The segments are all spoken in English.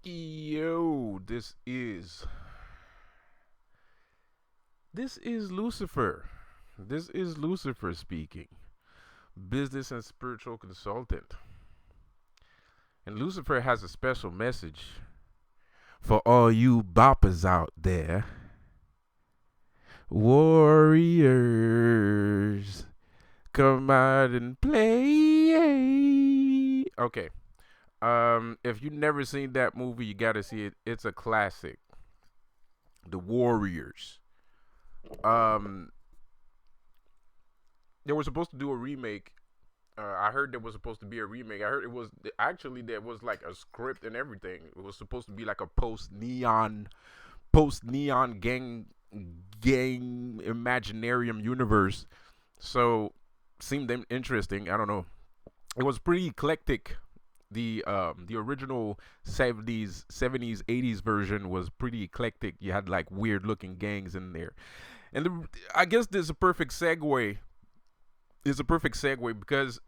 Yo, this is Lucifer. This is Lucifer speaking, business and spiritual consultant. And Lucifer has a special message for all you boppers out there. Warriors, come out and play. Okay. If you've never seen that movie, you gotta see it. It's a classic. The Warriors. Um, they were supposed to do a remake. I heard there was supposed to be a remake. I heard it was actually there was like a script and everything. It was supposed to be like a post neon gang imaginarium universe. So seemed interesting. I don't know. It was pretty eclectic. The original 70s 80s version was pretty eclectic. You had like weird looking gangs in there. And I guess there's a perfect segue. It's a perfect segue because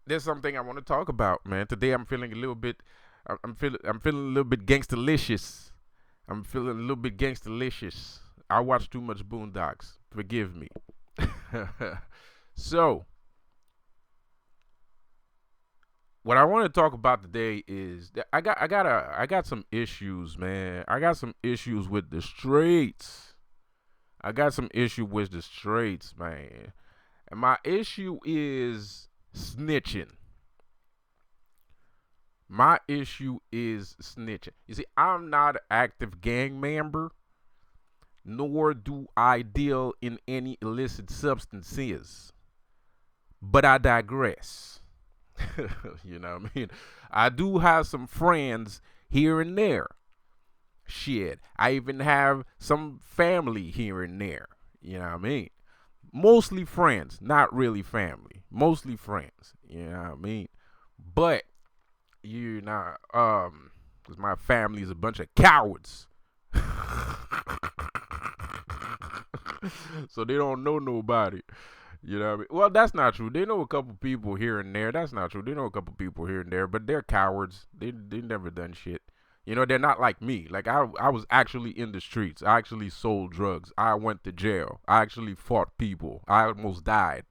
there's something I want to talk about, man. Today I'm feeling a little bit. I'm feeling a little bit gangsterlicious. I'm feeling a little bit gangsterlicious. I watch too much Boondocks. Forgive me. So what I want to talk about today is that I got some issues, man. I got some issues with the streets. I got some issue with the streets, man. And my issue is snitching. My issue is snitching. You see, I'm not an active gang member, nor do I deal in any illicit substances. But I digress. You know what I mean? I do have some friends here and there. Shit. I even have some family here and there. You know what I mean? Mostly friends, not really family. Mostly friends. You know what I mean? But you know, cause my family is a bunch of cowards. So they don't know nobody. You know what I mean? Well, that's not true. They know a couple people here and there. That's not true. They know a couple people here and there, but they're cowards. They never done shit. You know, they're not like me. Like I was actually in the streets. I actually sold drugs. I went to jail. I actually fought people. I almost died.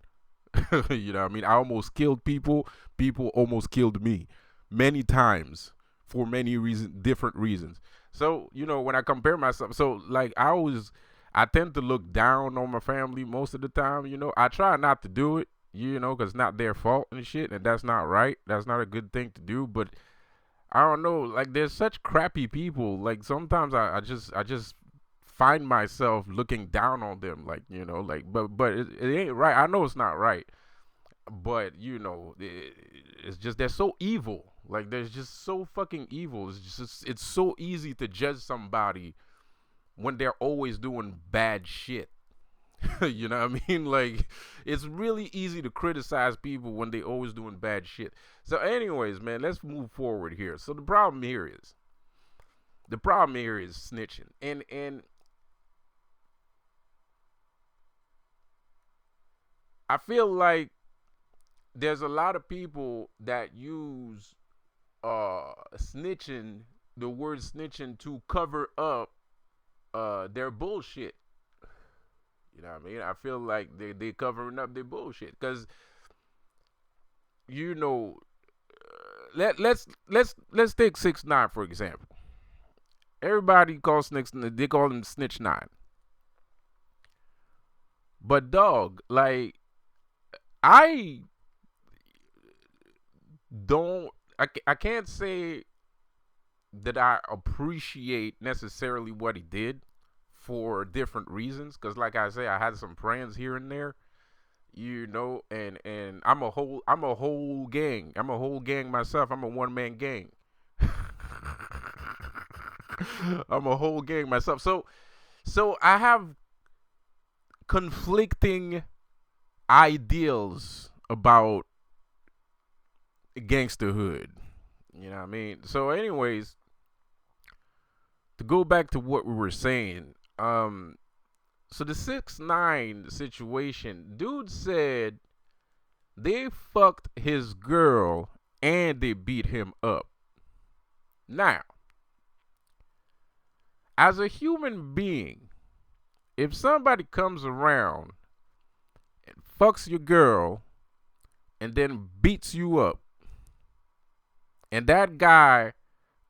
You know what I mean? I almost killed people. People almost killed me many times for many reasons, different reasons. So, you know, when I compare myself, so like I tend to look down on my family most of the time. You know, I try not to do it, you know, because it's not their fault and shit, and that's not right. That's not a good thing to do. But I don't know, like there's such crappy people. Like sometimes I just find myself looking down on them, like you know, like but it ain't right. I know it's not right, but you know, it's just they're so evil. Like they're just so fucking evil. It's so easy to judge somebody when they're always doing bad shit. You know what I mean? Like it's really easy to criticize people when they always doing bad shit. So anyways, man, let's move forward here. So the problem here is snitching. And I feel like there's a lot of people that use snitching, the word snitching, to cover up their bullshit. You know what I mean? I feel like they covering up their bullshit because you know, let's take 6ix9ine for example. Everybody calls snitch. They call him Snitch Nine. But dog, like I don't. I can't say that I appreciate necessarily what he did for different reasons. Cause like I say, I had some friends here and there, you know, and I'm a whole gang. I'm a whole gang myself. I'm a one man gang. I'm a whole gang myself. So I have conflicting ideals about gangsterhood. You know what I mean? So anyways, to go back to what we were saying, so the 6ix9ine situation, dude said they fucked his girl and they beat him up. Now, As a human being, if somebody comes around and fucks your girl and then beats you up, and that guy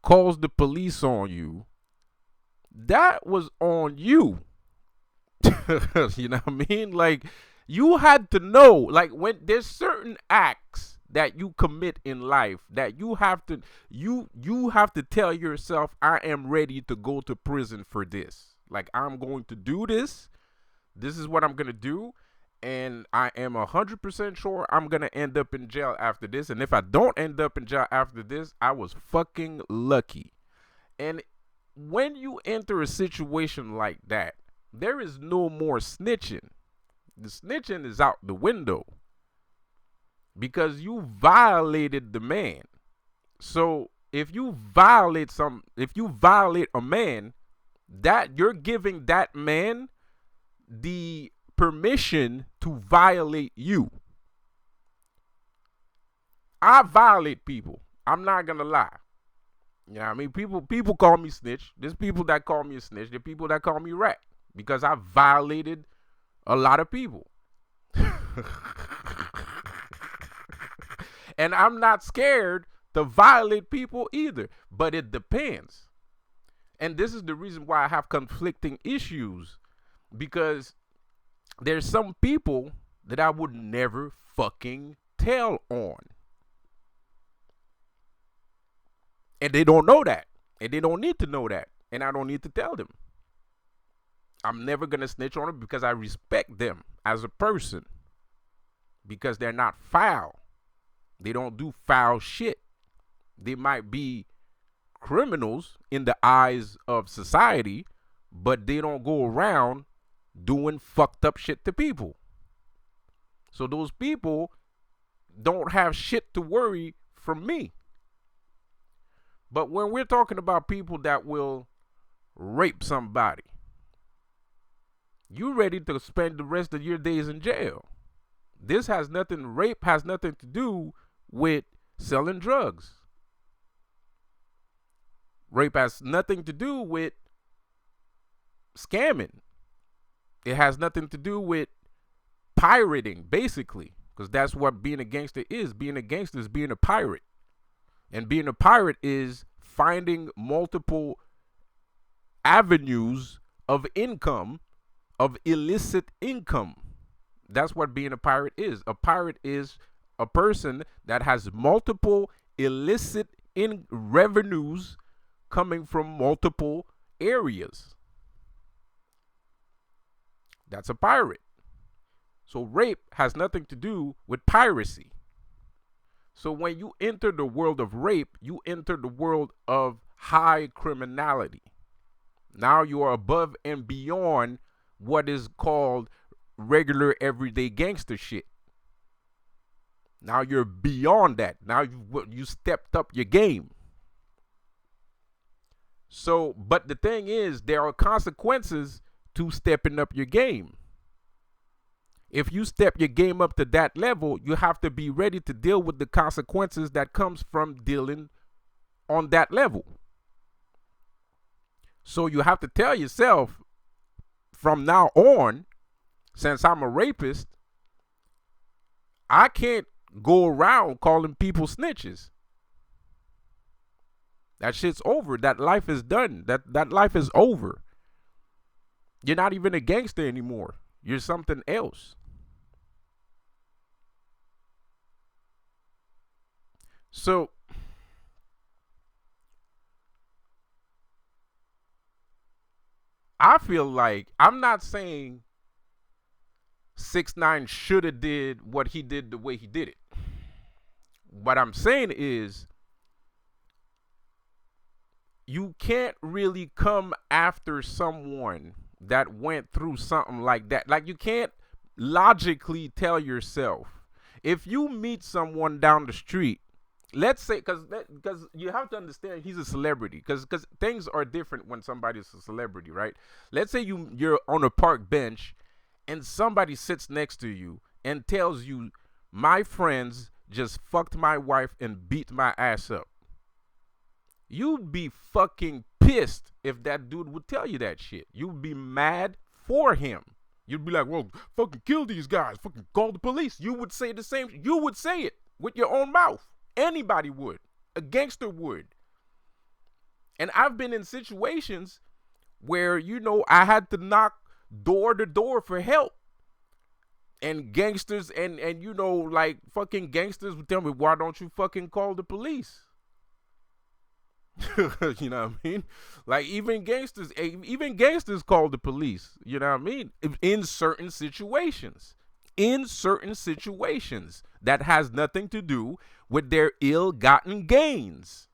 calls the police on you, that was on you. You know what I mean? Like, you had to know, like, when there's certain acts that you commit in life that you have to tell yourself, I am ready to go to prison for this. Like, I'm going to do this. This is what I'm going to do. And I am 100% sure I'm going to end up in jail after this. And if I don't end up in jail after this, I was fucking lucky. And when you enter a situation like that, there is no more snitching. The snitching is out the window because you violated the man. So if you violate a man, that you're giving that man the permission to violate you. I violate people. I'm not gonna lie. You know what I mean? People call me snitch. There's people that call me a snitch. There's people that call me rat because I violated a lot of people. And I'm not scared to violate people either. But it depends. And this is the reason why I have conflicting issues. Because there's some people that I would never fucking tell on. And they don't know that. And they don't need to know that. And I don't need to tell them. I'm never going to snitch on them because I respect them as a person. Because they're not foul. They don't do foul shit. They might be criminals in the eyes of society, but they don't go around doing fucked up shit to people. So those people don't have shit to worry from me. But when we're talking about people that will rape somebody, you ready to spend the rest of your days in jail. Rape has nothing to do with selling drugs. Rape has nothing to do with scamming. It has nothing to do with pirating, basically, because that's what being a gangster is. Being a gangster is being a pirate. And being a pirate is finding multiple avenues of income, of illicit income. That's what being a pirate is. A pirate is a person that has multiple illicit revenues coming from multiple areas. That's a pirate. So rape has nothing to do with piracy. So when you enter the world of rape, you enter the world of high criminality. Now you are above and beyond what is called regular everyday gangster shit. Now you're beyond that. Now you stepped up your game. So, but the thing is, there are consequences to stepping up your game. If you step your game up to that level, you have to be ready to deal with the consequences that comes from dealing on that level. So you have to tell yourself from now on, since I'm a rapist, I can't go around calling people snitches. That shit's over. That life is done. That life is over. You're not even a gangster anymore. You're something else. So I feel like, I'm not saying 6ix9ine should have did what he did the way he did it. What I'm saying is, you can't really come after someone that went through something like that. Like, you can't logically tell yourself, if you meet someone down the street, let's say, because you have to understand he's a celebrity, because things are different when somebody's a celebrity, right? Let's say you're on a park bench and somebody sits next to you and tells you, my friends just fucked my wife and beat my ass up. You'd be fucking pissed if that dude would tell you that shit. You would be mad for him. You'd be like, well, fucking kill these guys. Fucking call the police. You would say the same. You would say it with your own mouth. Anybody would. A gangster would. And I've been in situations where, I had to knock door to door for help. And gangsters and like fucking gangsters would tell me, why don't you fucking call the police? You know what I mean? Like even gangsters call the police. You know what I mean? In certain situations. That has nothing to do with their ill-gotten gains.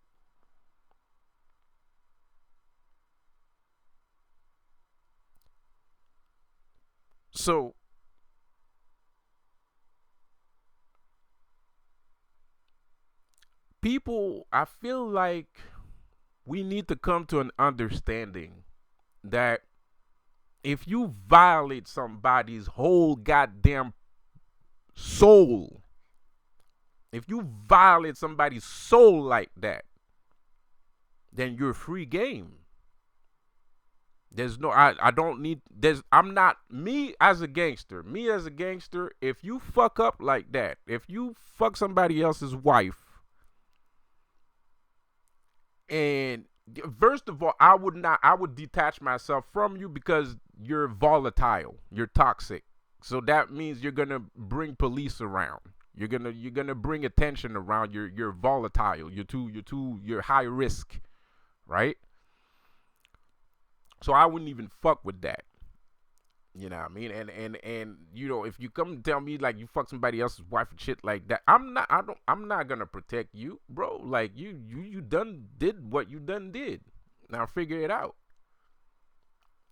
So I feel like we need to come to an understanding that if you violate somebody's whole goddamn soul, if you violate somebody's soul like that, then you're free game. There's no, I don't need, I'm not, me as a gangster, if you fuck up like that, if you fuck somebody else's wife, and first of all, I would detach myself from you because you're volatile, you're toxic. So that means you're gonna bring police around. You're gonna bring attention around. You're volatile. You're high risk, right? So I wouldn't even fuck with that. You know what I mean? And if you come and tell me like you fuck somebody else's wife and shit like that, I'm not gonna protect you, bro. Like you done did what you done did. Now figure it out.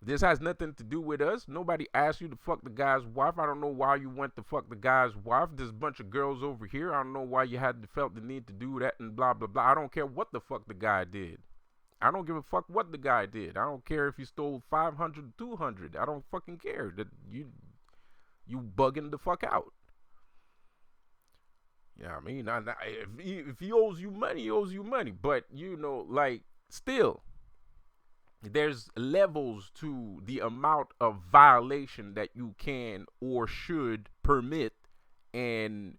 This has nothing to do with us. Nobody asked you to fuck the guy's wife. I don't know why you went to fuck the guy's wife. There's a bunch of girls over here. I don't know why you felt the need to do that and blah blah blah. I don't care what the fuck the guy did. I don't give a fuck what the guy did. I don't care if he stole 500, 200. I don't fucking care. That you bugging the fuck out. You know what I mean? If he owes you money, he owes you money. But, like, still, there's levels to the amount of violation that you can or should permit. And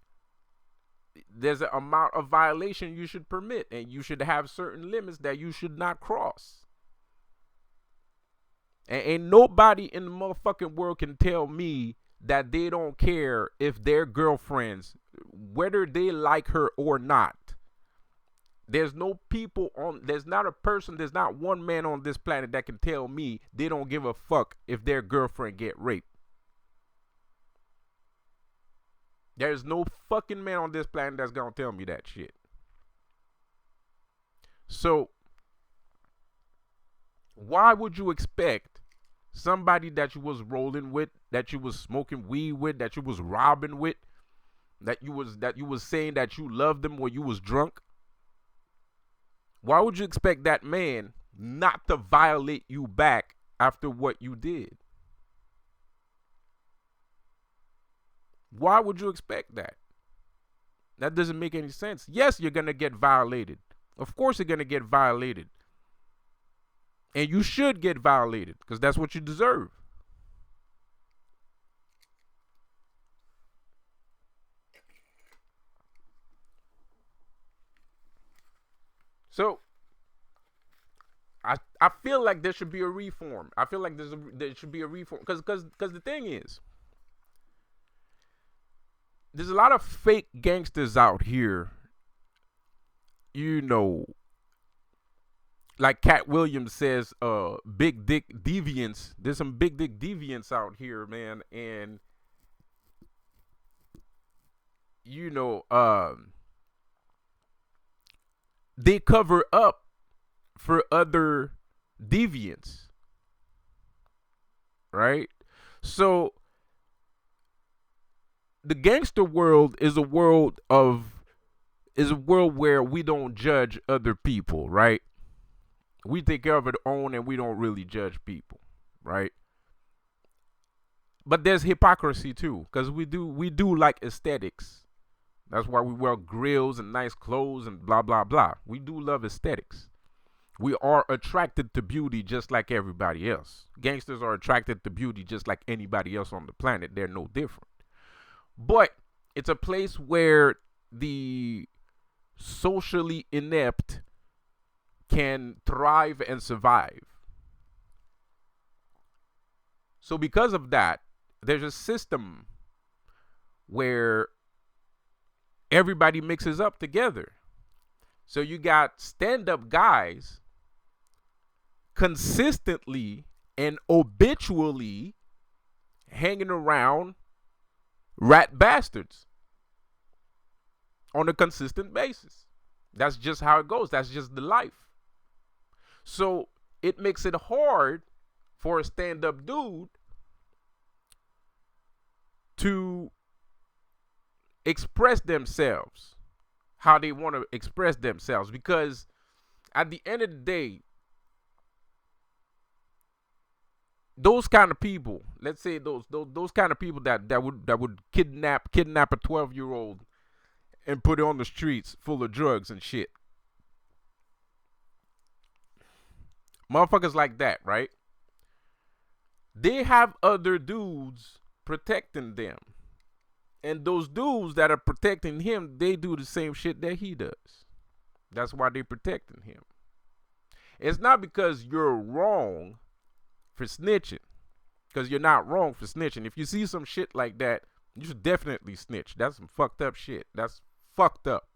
there's an amount of violation you should permit, and you should have certain limits that you should not cross. And ain't nobody in the motherfucking world can tell me that they don't care if their girlfriends, whether they like her or not. There's not one man on this planet that can tell me they don't give a fuck if their girlfriend get raped. There's no fucking man on this planet that's gonna tell me that shit. So, why would you expect somebody that you was rolling with, that you was smoking weed with, that you was robbing with, that you was saying that you loved them when you was drunk? Why would you expect that man not to violate you back after what you did? Why would you expect that? That doesn't make any sense. Yes, you're going to get violated. Of course you're going to get violated. And you should get violated because that's what you deserve. So, I feel like there should be a reform. I feel like there should be a reform because the thing is, there's a lot of fake gangsters out here, like Cat Williams says, big dick deviants. There's some big dick deviants out here, man. And, they cover up for other deviants. Right? So, the gangster world is a world where we don't judge other people, right? We take care of our own and we don't really judge people, right? But there's hypocrisy too, because we do like aesthetics. That's why we wear grills and nice clothes and blah blah blah. We do love aesthetics. We are attracted to beauty just like everybody else. Gangsters are attracted to beauty just like anybody else on the planet. They're no different. But it's a place where the socially inept can thrive and survive. So because of that, there's a system where everybody mixes up together. So you got stand-up guys consistently and habitually hanging around rat bastards on a consistent basis. That's just how it goes. That's just the life. So it makes it hard for a stand-up dude to express themselves how they want to express themselves, because at the end of the day, those kind of people, let's say those kind of people that would kidnap a 12-year-old and put it on the streets full of drugs and shit. Motherfuckers like that, right? They have other dudes protecting them. And those dudes that are protecting him, they do the same shit that he does. That's why they're protecting him. It's not because you're wrong for snitching, because you're not wrong for snitching. If you see some shit like that, you should definitely snitch. That's some fucked up shit. That's fucked up.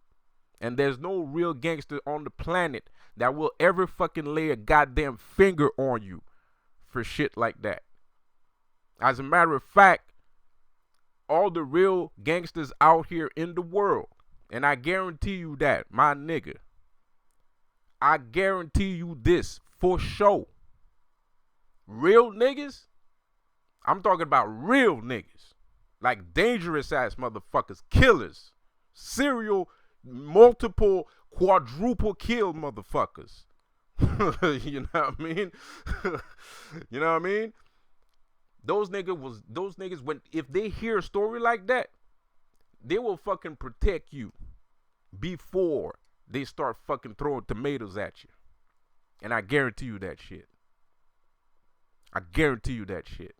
And there's no real gangster on the planet that will ever fucking lay a goddamn finger on you for shit like that. As a matter of fact, all the real gangsters out here in the world, and I guarantee you that, my nigga, I guarantee you this for sure. Real niggas, I'm talking about real niggas, like dangerous ass motherfuckers, killers, serial, multiple, quadruple kill motherfuckers. You know what I mean? You know what I mean? Those niggas, when if they hear a story like that, they will fucking protect you before they start fucking throwing tomatoes at you. And I guarantee you that shit. I guarantee you that shit.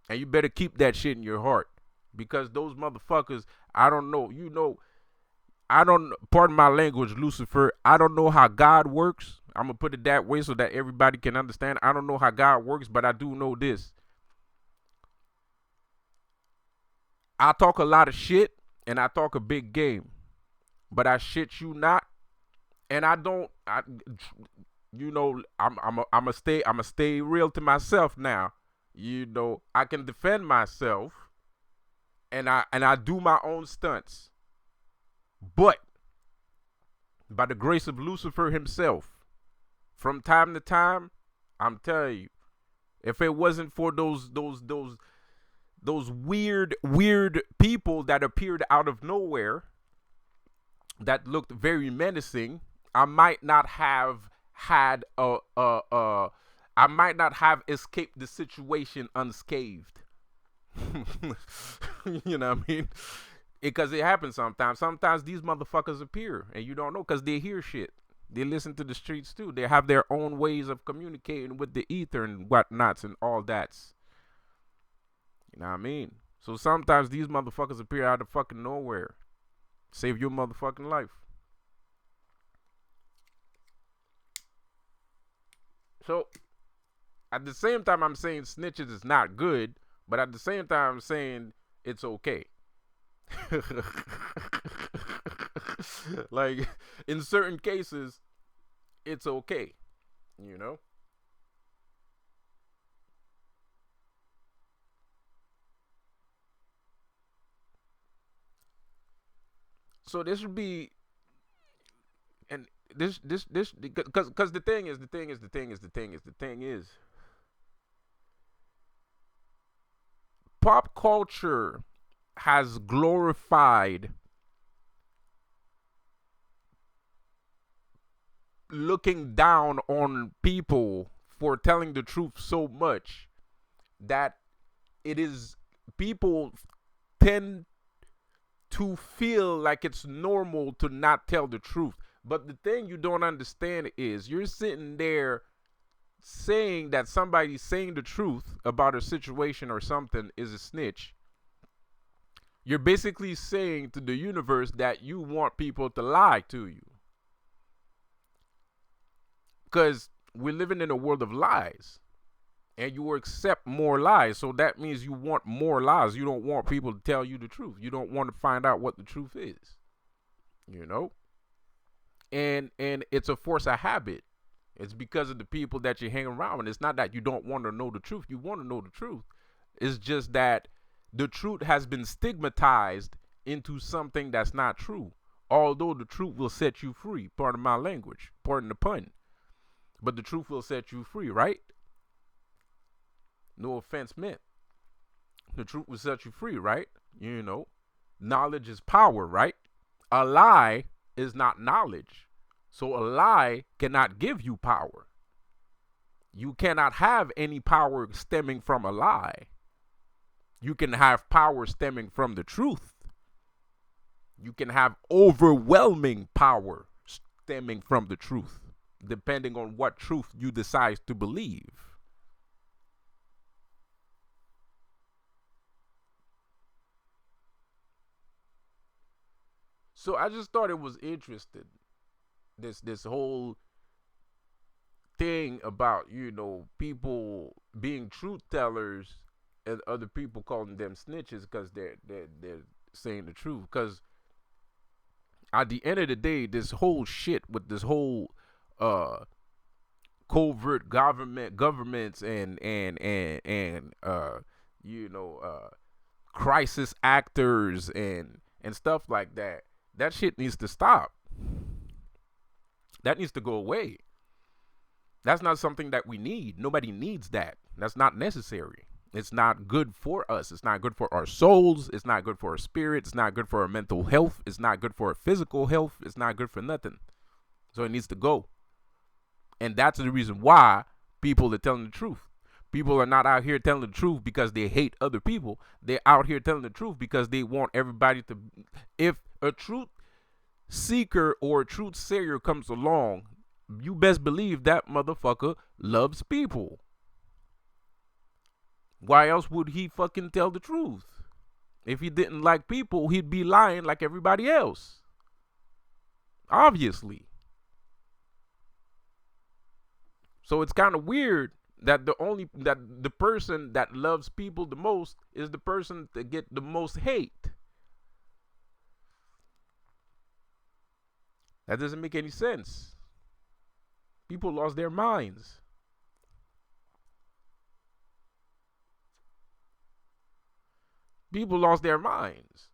And you better keep that shit in your heart, because those motherfuckers, I don't know, pardon my language, Lucifer, I don't know how God works. I'm going to put it that way so that everybody can understand. I don't know how God works, but I do know this. I talk a lot of shit and I talk a big game, but I shit you not. And I'm a stay real to myself now. You know, I can defend myself and I do my own stunts. But by the grace of Lucifer himself, from time to time, I'm telling you, if it wasn't for those weird people that appeared out of nowhere that looked very menacing, I might not have had I might not have escaped the situation unscathed. You know what I mean? Because it happens sometimes. Sometimes these motherfuckers appear and you don't know, because they hear shit. They listen to the streets too. They have their own ways of communicating with the ether and whatnots and all that. You know what I mean? So sometimes these motherfuckers appear out of fucking nowhere. Save your motherfucking life. So at the same time, I'm saying snitches is not good, but at the same time, I'm saying it's okay. Like, in certain cases, it's okay, you know? So this would be, and this, because the thing is, pop culture has glorified looking down on people for telling the truth so much that people tend to feel like it's normal to not tell the truth. But the thing you don't understand is you're sitting there saying that somebody saying the truth about a situation or something is a snitch. You're basically saying to the universe that you want people to lie to you. Because we're living in a world of lies. And you accept more lies. So that means you want more lies. You don't want people to tell you the truth. You don't want to find out what the truth is. You know? And it's a force of habit. It's because of the people that you hang around. And it's not that you don't want to know the truth. You want to know the truth. It's just that the truth has been stigmatized into something that's not true. Although the truth will set you free. Pardon my language. Pardon the pun. But the truth will set you free, right? No offense meant. The truth will set you free, right? You know, knowledge is power, right? A lie is not knowledge. So a lie cannot give you power. You cannot have any power stemming from a lie. You can have power stemming from the truth. You can have overwhelming power stemming from the truth, depending on what truth you decide to believe. So I just thought it was interesting, this whole thing about, you know, people being truth tellers and other people calling them snitches because they're saying the truth. Because at the end of the day, this whole shit with this whole uh covert governments and you know, crisis actors and stuff like that, that shit needs to stop. That needs to go away. That's not something that we need. Nobody needs that. That's not necessary. It's not good for us. It's not good for our souls. It's not good for our spirit. It's not good for our mental health. It's not good for our physical health. It's not good for nothing. So it needs to go. And that's the reason why people are telling the truth. People are not out here telling the truth because they hate other people. They're out here telling the truth because they want everybody to. If a truth seeker or a truth sayer comes along, you best believe that motherfucker loves people. Why else would he fucking tell the truth? If he didn't like people, he'd be lying like everybody else. Obviously. So it's kind of weird that the person that loves people the most is the person that get the most hate. That doesn't make any sense. People lost their minds. People lost their minds.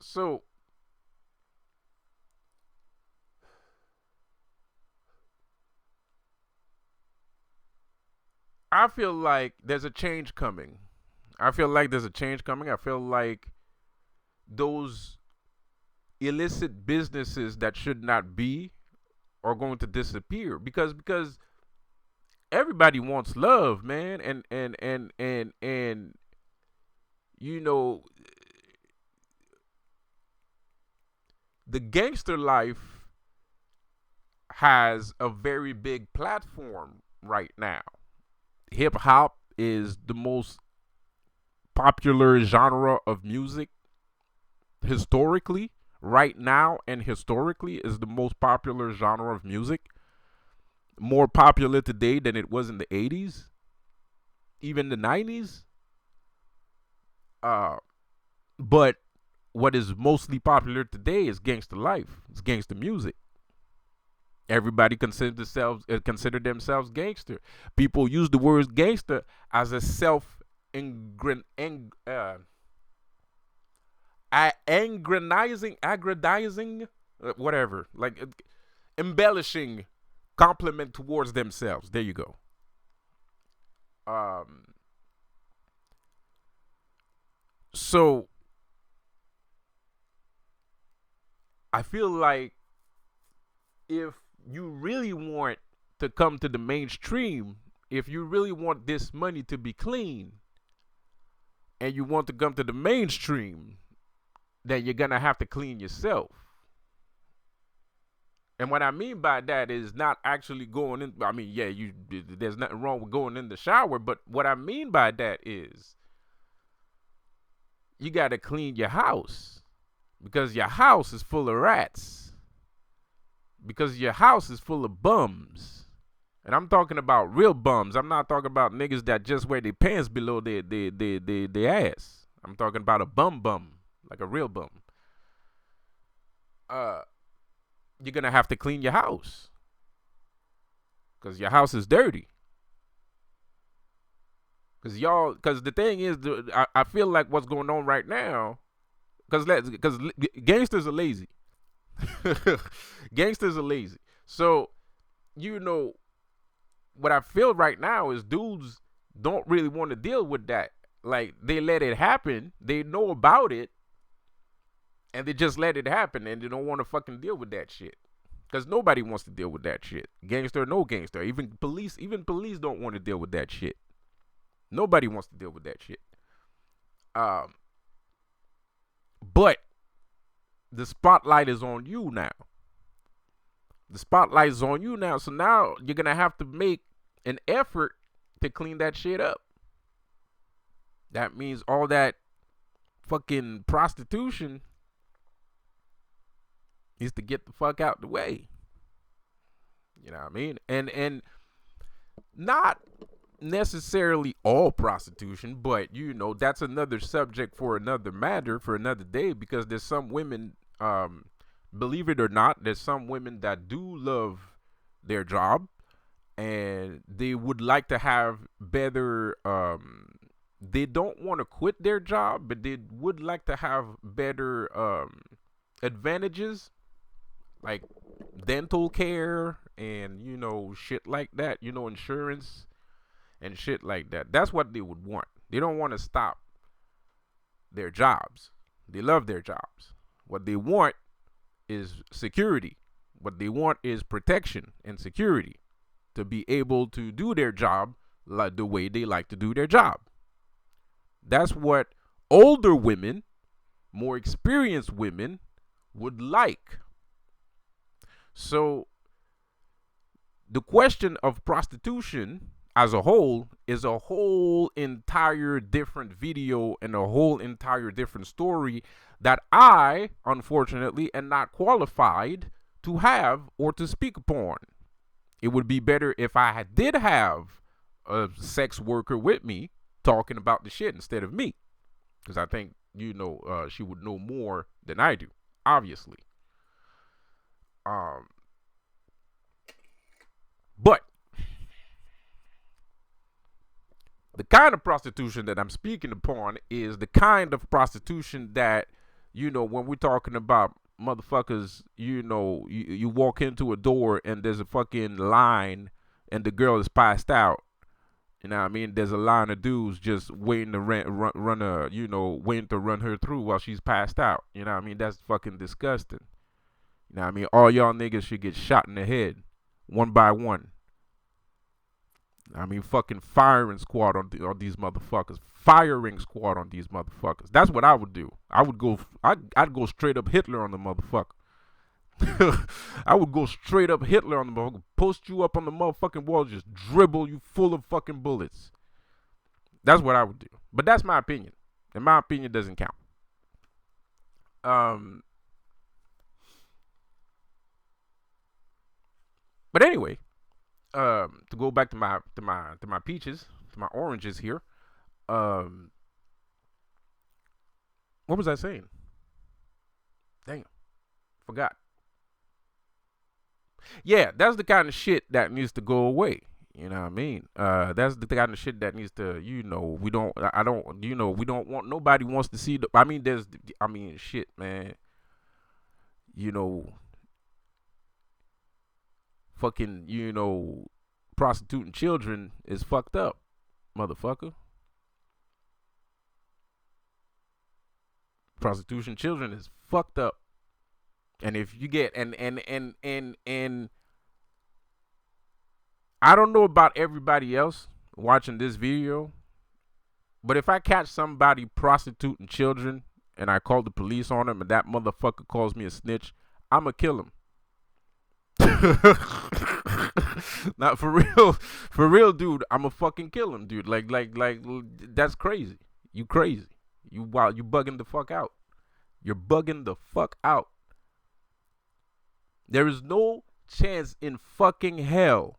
So I feel like there's a change coming. I feel like there's a change coming. I feel like those illicit businesses that should not be are going to disappear because everybody wants love, man, and you know, the gangster life has a very big platform right now. Hip hop is the most popular genre of music historically. Right now and historically is the most popular genre of music. More popular today than it was in the 80s, even the 90s. But what is mostly popular today is gangster life. It's gangster music. Everybody consider themselves gangster. People use the word gangster as a aggrandizing, whatever, like embellishing compliment towards themselves. There you go. So I feel like if you really want to come to the mainstream, if you really want this money to be clean, and you want to come to the mainstream, then you're gonna have to clean yourself. And what I mean by that is not actually going in. I mean, yeah, there's nothing wrong with going in the shower, but what I mean by that is you got to clean your house because your house is full of rats. Because your house is full of bums. And I'm talking about real bums. I'm not talking about niggas that just wear their pants below their ass. I'm talking about a bum, like a real bum. You're gonna have to clean your house because your house is dirty. Because the thing is, I feel like what's going on right now, because gangsters are lazy. Gangsters are lazy. So, what I feel right now is dudes don't really want to deal with that. Like, they let it happen. They know about it. And they just let it happen. And they don't want to fucking deal with that shit. Because nobody wants to deal with that shit. Gangster or no gangster. Even police don't want to deal with that shit. Nobody wants to deal with that shit. But the spotlight is on you now. The spotlight is on you now. So now you're going to have to make an effort to clean that shit up. That means all that fucking prostitution is to get the fuck out the way. You know what I mean? And not necessarily all prostitution, but that's another subject for another matter, for another day, because there's some women, believe it or not, there's some women that do love their job and they would like to have better, they don't want to quit their job, but they would like to have better advantages, like dental care and shit like that, insurance and shit like that. That's what they would want. They don't want to stop their jobs. They love their jobs. What they want is security. What they want is protection and security to be able to do their job like the way they like to do their job. That's what older women, more experienced women would like. So the question of prostitution as a whole is a whole entire different video and a whole entire different story that I, unfortunately, am not qualified to have or to speak upon. It would be better if I did have a sex worker with me talking about the shit instead of me, because I think she would know more than I do, obviously. But the kind of prostitution that I'm speaking upon is the kind of prostitution that, when we're talking about motherfuckers, you walk into a door and there's a fucking line and the girl is passed out. You know what I mean? There's a line of dudes just waiting to waiting to run her through while she's passed out. You know what I mean? That's fucking disgusting. You know what I mean? All y'all niggas should get shot in the head, one by one. I mean, fucking firing squad on these motherfuckers. Firing squad on these motherfuckers. That's what I would do. I'd go straight up Hitler on the motherfucker. I would go straight up Hitler on the motherfucker. Post you up on the motherfucking wall, just dribble you full of fucking bullets. That's what I would do. But that's my opinion. And my opinion doesn't count. But anyway, to go back to my peaches, to my oranges here. What was I saying? Damn, forgot. Yeah, that's the kind of shit that needs to go away. You know what I mean? That's the kind of shit that needs to, we don't want, nobody wants to see shit, man. Fucking, prostituting children is fucked up, motherfucker. Prostitution children is fucked up. And if you get and I don't know about everybody else watching this video, but if I catch somebody prostituting children and I call the police on him and that motherfucker calls me a snitch, I'ma kill him. Not for real, dude. I'ma fucking kill him, dude. Like, that's crazy. You crazy. You bugging the fuck out. You're bugging the fuck out. There is no chance in fucking hell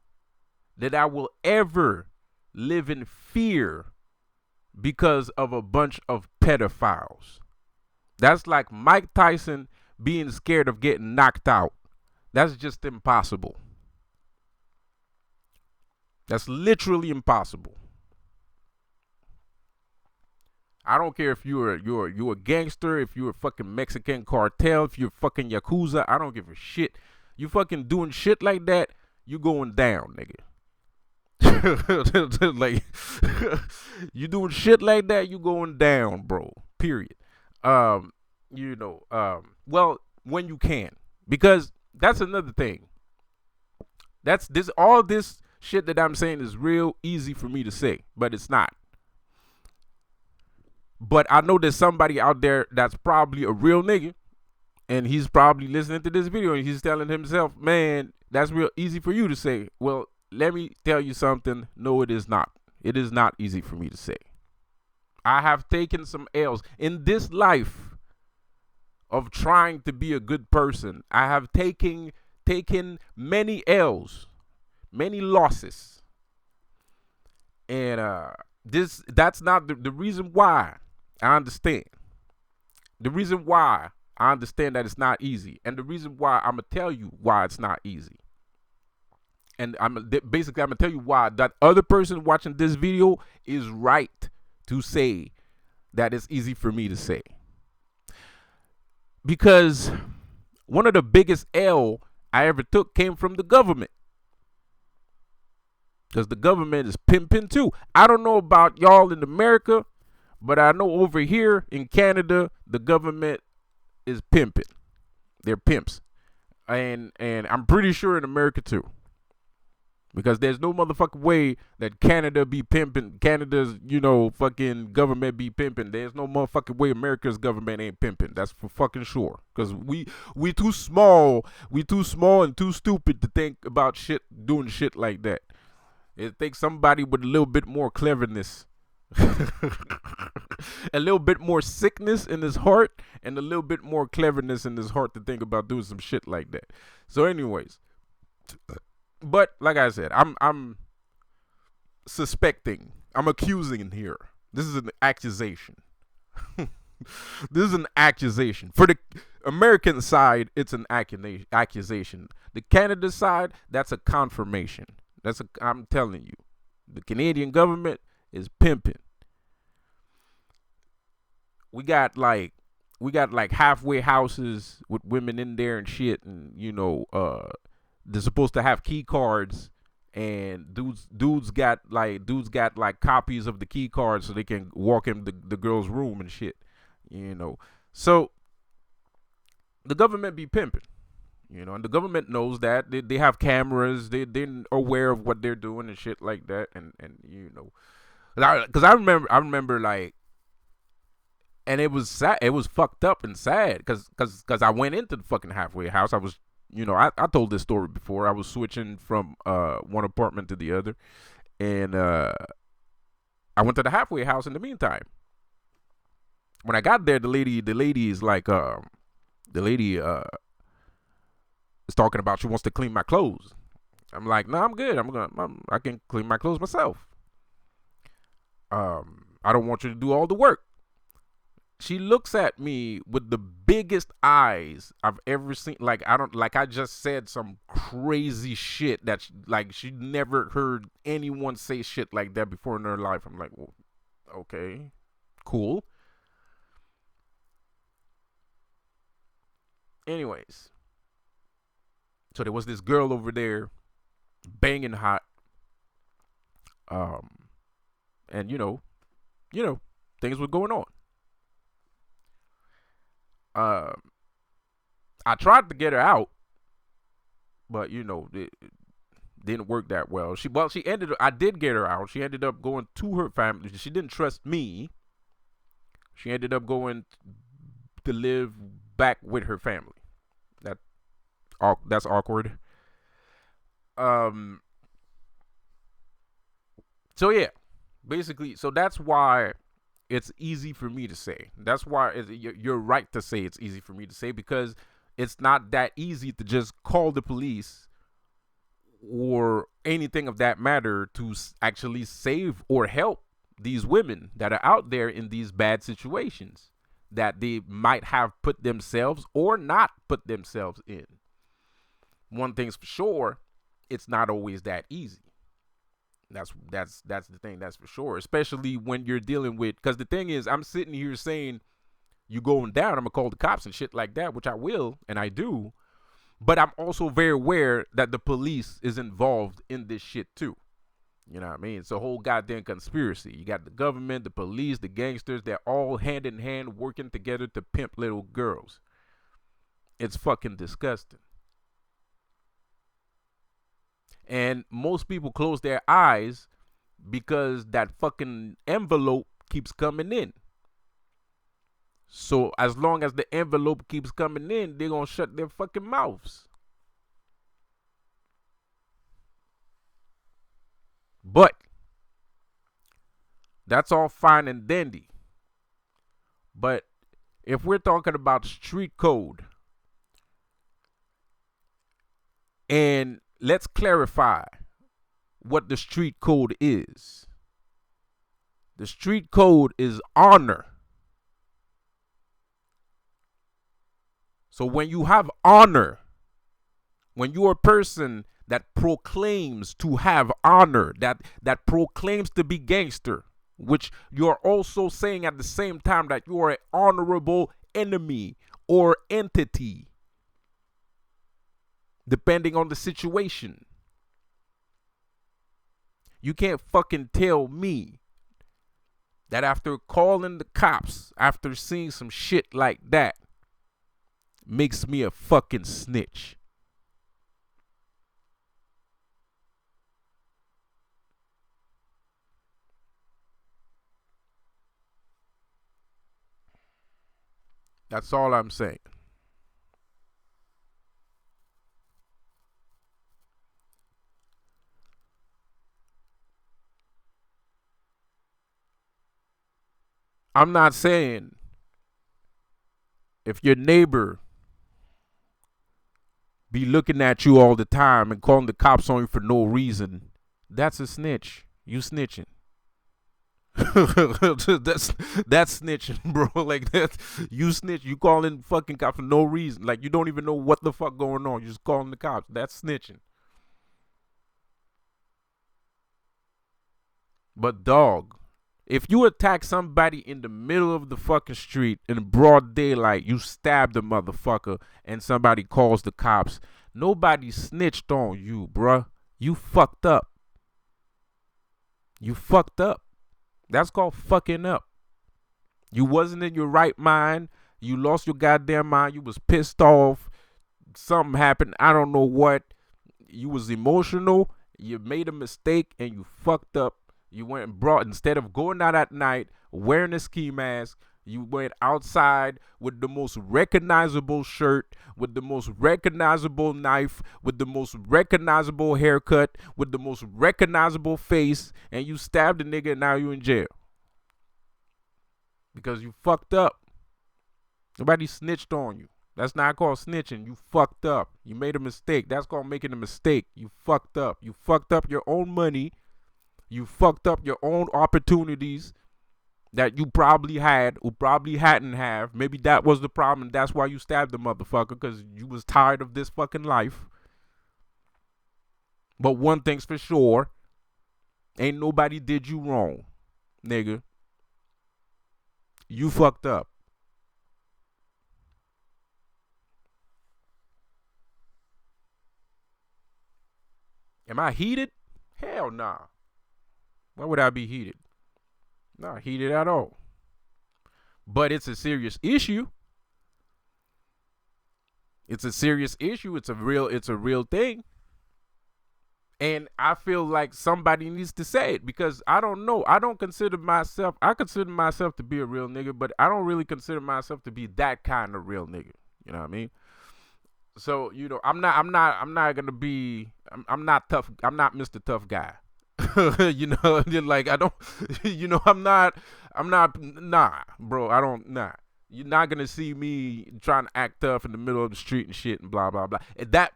that I will ever live in fear because of a bunch of pedophiles. That's like Mike Tyson being scared of getting knocked out. That's just impossible. That's literally impossible. I don't care if you're a gangster, if you're a fucking Mexican cartel, if you're fucking Yakuza, I don't give a shit. You fucking doing shit like that, you going down, nigga. Like, you doing shit like that, you going down, bro. Period. Well, when you can. Because that's another thing. All this shit that I'm saying is real easy for me to say, but it's not. But I know there's somebody out there that's probably a real nigga, and he's probably listening to this video and he's telling himself, man, that's real easy for you to say. Well, let me tell you something. No, it is not. It is not easy for me to say. I have taken some L's in this life of trying to be a good person. I have taken many L's, many losses. And that's not the reason why. I understand. The reason why I understand that it's not easy, and the reason why I'm gonna tell you why it's not easy. And I'm gonna tell you why that other person watching this video is right to say that it's easy for me to say. Because one of the biggest L I ever took came from the government. Because the government is pimping too. I don't know about y'all in America, but I know over here in Canada, the government is pimping. They're pimps. And I'm pretty sure in America too. Because there's no motherfucking way that Canada be pimping. Canada's, fucking government be pimping. There's no motherfucking way America's government ain't pimping. That's for fucking sure. Because we too small. We too small and too stupid to think about doing shit like that. It takes somebody with a little bit more cleverness. A little bit more sickness in his heart and a little bit more cleverness in his heart to think about doing some shit like that. So anyways, but like I said, I'm suspecting, I'm accusing here. This is an accusation. This is an accusation. For the American side, it's an accusation. The Canada side, that's a confirmation. I'm telling you, the Canadian government is pimping. We got like halfway houses with women in there and shit, and they're supposed to have key cards, and dudes got like copies of the key cards so they can walk in the girl's room and shit, So the government be pimping. And the government knows that. They have cameras. They're aware of what they're doing and shit like that. And because I remember like, and it was sad. It was fucked up and sad because I went into the fucking halfway house. I was, I told this story before. I was switching from one apartment to the other, and I went to the halfway house in the meantime. When I got there, the lady is like, is talking about she wants to clean my clothes. I'm like, no, I'm good. I can clean my clothes myself. I don't want you to do all the work. She looks at me with the biggest eyes I've ever seen. Like I just said some crazy shit that she never heard anyone say shit like that before in her life. I'm like, well, okay, cool. Anyways. So there was this girl over there banging hot. And things were going on. I tried to get her out, but it didn't work that well. I did get her out. She ended up going to her family. She didn't trust me. She ended up going to live back with her family. That that's awkward. Um. So yeah, basically, so that's why it's easy for me to say. That's why you're right to say it's easy for me to say, because it's not that easy to just call the police or anything of that matter to actually save or help these women that are out there in these bad situations that they might have put themselves or not put themselves in. One thing's for sure, it's not always that easy. That's the thing, that's for sure. Especially when you're dealing with, because the thing is, I'm sitting here saying you going down, I'm gonna call the cops and shit like that, which I will and I do. But I'm also very aware that the police is involved in this shit too. You know what I mean? It's a whole goddamn conspiracy. You got the government, the police, the gangsters. They're all hand in hand working together to pimp little girls. It's fucking disgusting. And most people close their eyes because that fucking envelope keeps coming in. So as long as the envelope keeps coming in, they're going to shut their fucking mouths. But that's all fine and dandy. But if we're talking about street code, and let's clarify what the street code is. The street code is honor. So when you have honor, when you're a person that proclaims to have honor, that proclaims to be gangster, which you're also saying at the same time that you are an honorable enemy or entity, depending on the situation. You can't fucking tell me that after calling the cops, after seeing some shit like that, makes me a fucking snitch. That's all I'm saying. I'm not saying if your neighbor be looking at you all the time and calling the cops on you for no reason, that's a snitch. You snitching. that's snitching, bro. Like that, you snitch. You calling fucking cops for no reason. Like you don't even know what the fuck going on. You just calling the cops. That's snitching. But dog, if you attack somebody in the middle of the fucking street in broad daylight, you stab the motherfucker, and somebody calls the cops, nobody snitched on you, bruh. You fucked up. You fucked up. That's called fucking up. You wasn't in your right mind. You lost your goddamn mind. You was pissed off. Something happened. I don't know what. You was emotional. You made a mistake and you fucked up. You went and brought, instead of going out at night wearing a ski mask, you went outside with the most recognizable shirt, with the most recognizable knife, with the most recognizable haircut, with the most recognizable face, and you stabbed a nigga and now you in jail. Because you fucked up. Nobody snitched on you. That's not called snitching. You fucked up. You made a mistake. That's called making a mistake. You fucked up. You fucked up your own money. You fucked up your own opportunities that you probably had or probably hadn't have. Maybe that was the problem. That's why you stabbed the motherfucker, because you was tired of this fucking life. But one thing's for sure, ain't nobody did you wrong, nigga. You fucked up. Am I heated? Hell nah. Why would I be heated? Not heated at all. But it's a serious issue. It's a serious issue. It's a real thing. And I feel like somebody needs to say it because I don't know. I consider myself to be a real nigga, but I don't really consider myself to be that kind of real nigga. You know what I mean? So, I'm not gonna be, I'm not tough. I'm not Mr. Tough Guy. Like I don't, nah, bro. I don't, nah. You're not gonna see me trying to act tough in the middle of the street and shit and blah blah blah.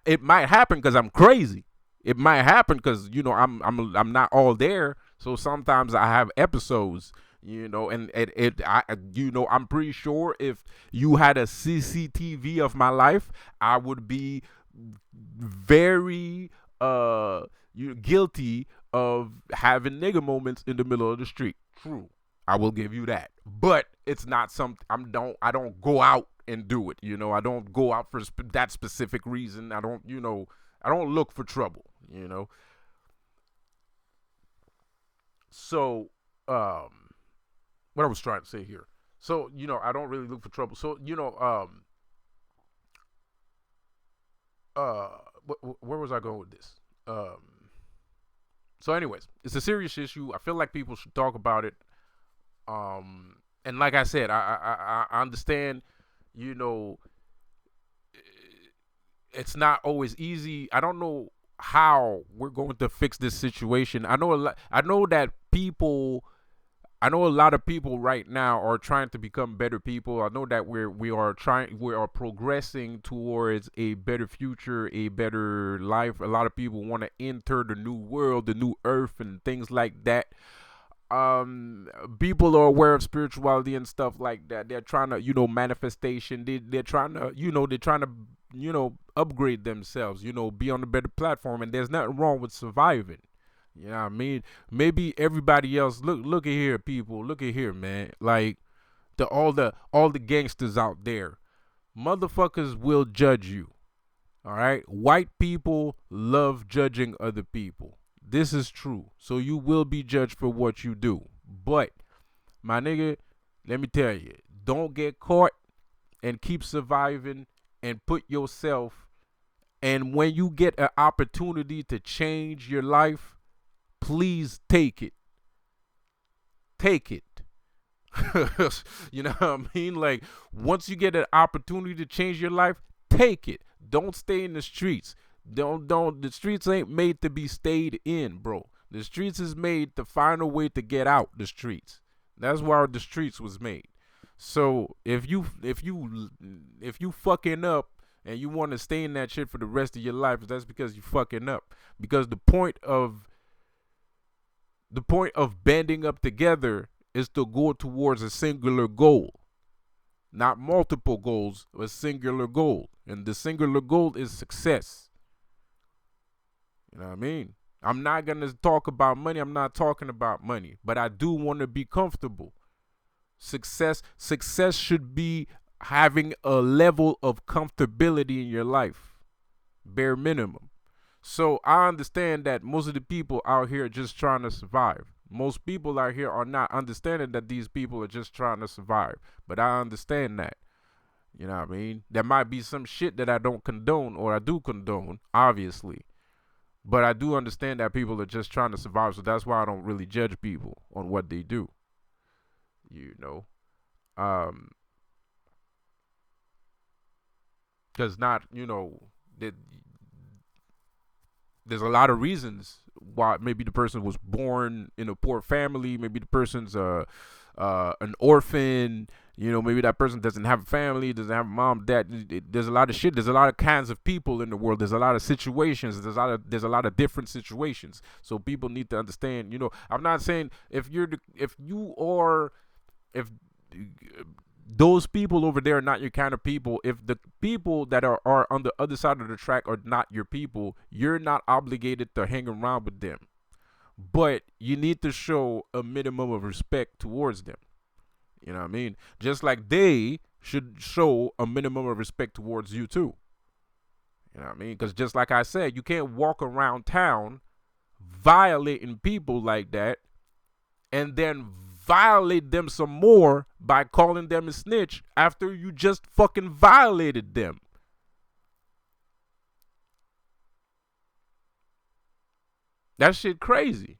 It might happen because I'm crazy. It might happen because I'm not all there. So sometimes I have episodes, and I'm pretty sure if you had a CCTV of my life, I would be very you guilty of having nigga moments in the middle of the street. True. I will give you that. But it's not something I don't go out and do it. I don't go out for that specific reason. I don't look for trouble. So what I was trying to say here. So, I don't really look for trouble. So, where was I going with this? So anyways, it's a serious issue. I feel like people should talk about it. And like I said, I understand, you know, it's not always easy. I don't know how we're going to fix this situation. I know I know a lot of people right now are trying to become better people. I know that we are progressing towards a better future, a better life. A lot of people want to enter the new world, the new earth, and things like that. People are aware of spirituality and stuff like that. They're trying to, manifestation. They're trying to, upgrade themselves, be on a better platform. And there's nothing wrong with surviving. You know what I mean? Maybe everybody else look at here, people. Look at here, man. Like all the gangsters out there. Motherfuckers will judge you. All right? White people love judging other people. This is true. So you will be judged for what you do. But my nigga, let me tell you, don't get caught and keep surviving and put yourself, and when you get an opportunity to change your life, please take it. Take it. You know what I mean? Like, once you get an opportunity to change your life, take it. Don't stay in the streets. The streets ain't made to be stayed in, bro. The streets is made to find a way to get out the streets. That's why the streets was made. So if you fucking up and you want to stay in that shit for the rest of your life, that's because you fucking up. Because the point of banding up together is to go towards a singular goal. Not multiple goals, a singular goal. And the singular goal is success. You know what I mean? I'm not going to talk about money. I'm not talking about money. But I do want to be comfortable. Success should be having a level of comfortability in your life. Bare minimum. So I understand that most of the people out here are just trying to survive. Most people out here are not understanding that these people are just trying to survive. But I understand that. You know what I mean? There might be some shit that I don't condone, or I do condone, obviously. But I do understand that people are just trying to survive, so that's why I don't really judge people on what they do. Because there's a lot of reasons why maybe the person was born in a poor family, maybe the person's an orphan, maybe that person doesn't have a family, doesn't have a mom, dad. There's a lot of shit. There's a lot of kinds of people in the world. There's a lot of situations. There's a lot of different situations. So people need to understand. I'm not saying if those people over there are not your kind of people. If the people that are on the other side of the track are not your people, you're not obligated to hang around with them. But you need to show a minimum of respect towards them. You know what I mean? Just like they should show a minimum of respect towards you too. You know what I mean? Because just like I said, you can't walk around town violating people like that and then violate them some more by calling them a snitch after you just fucking violated them. That shit crazy.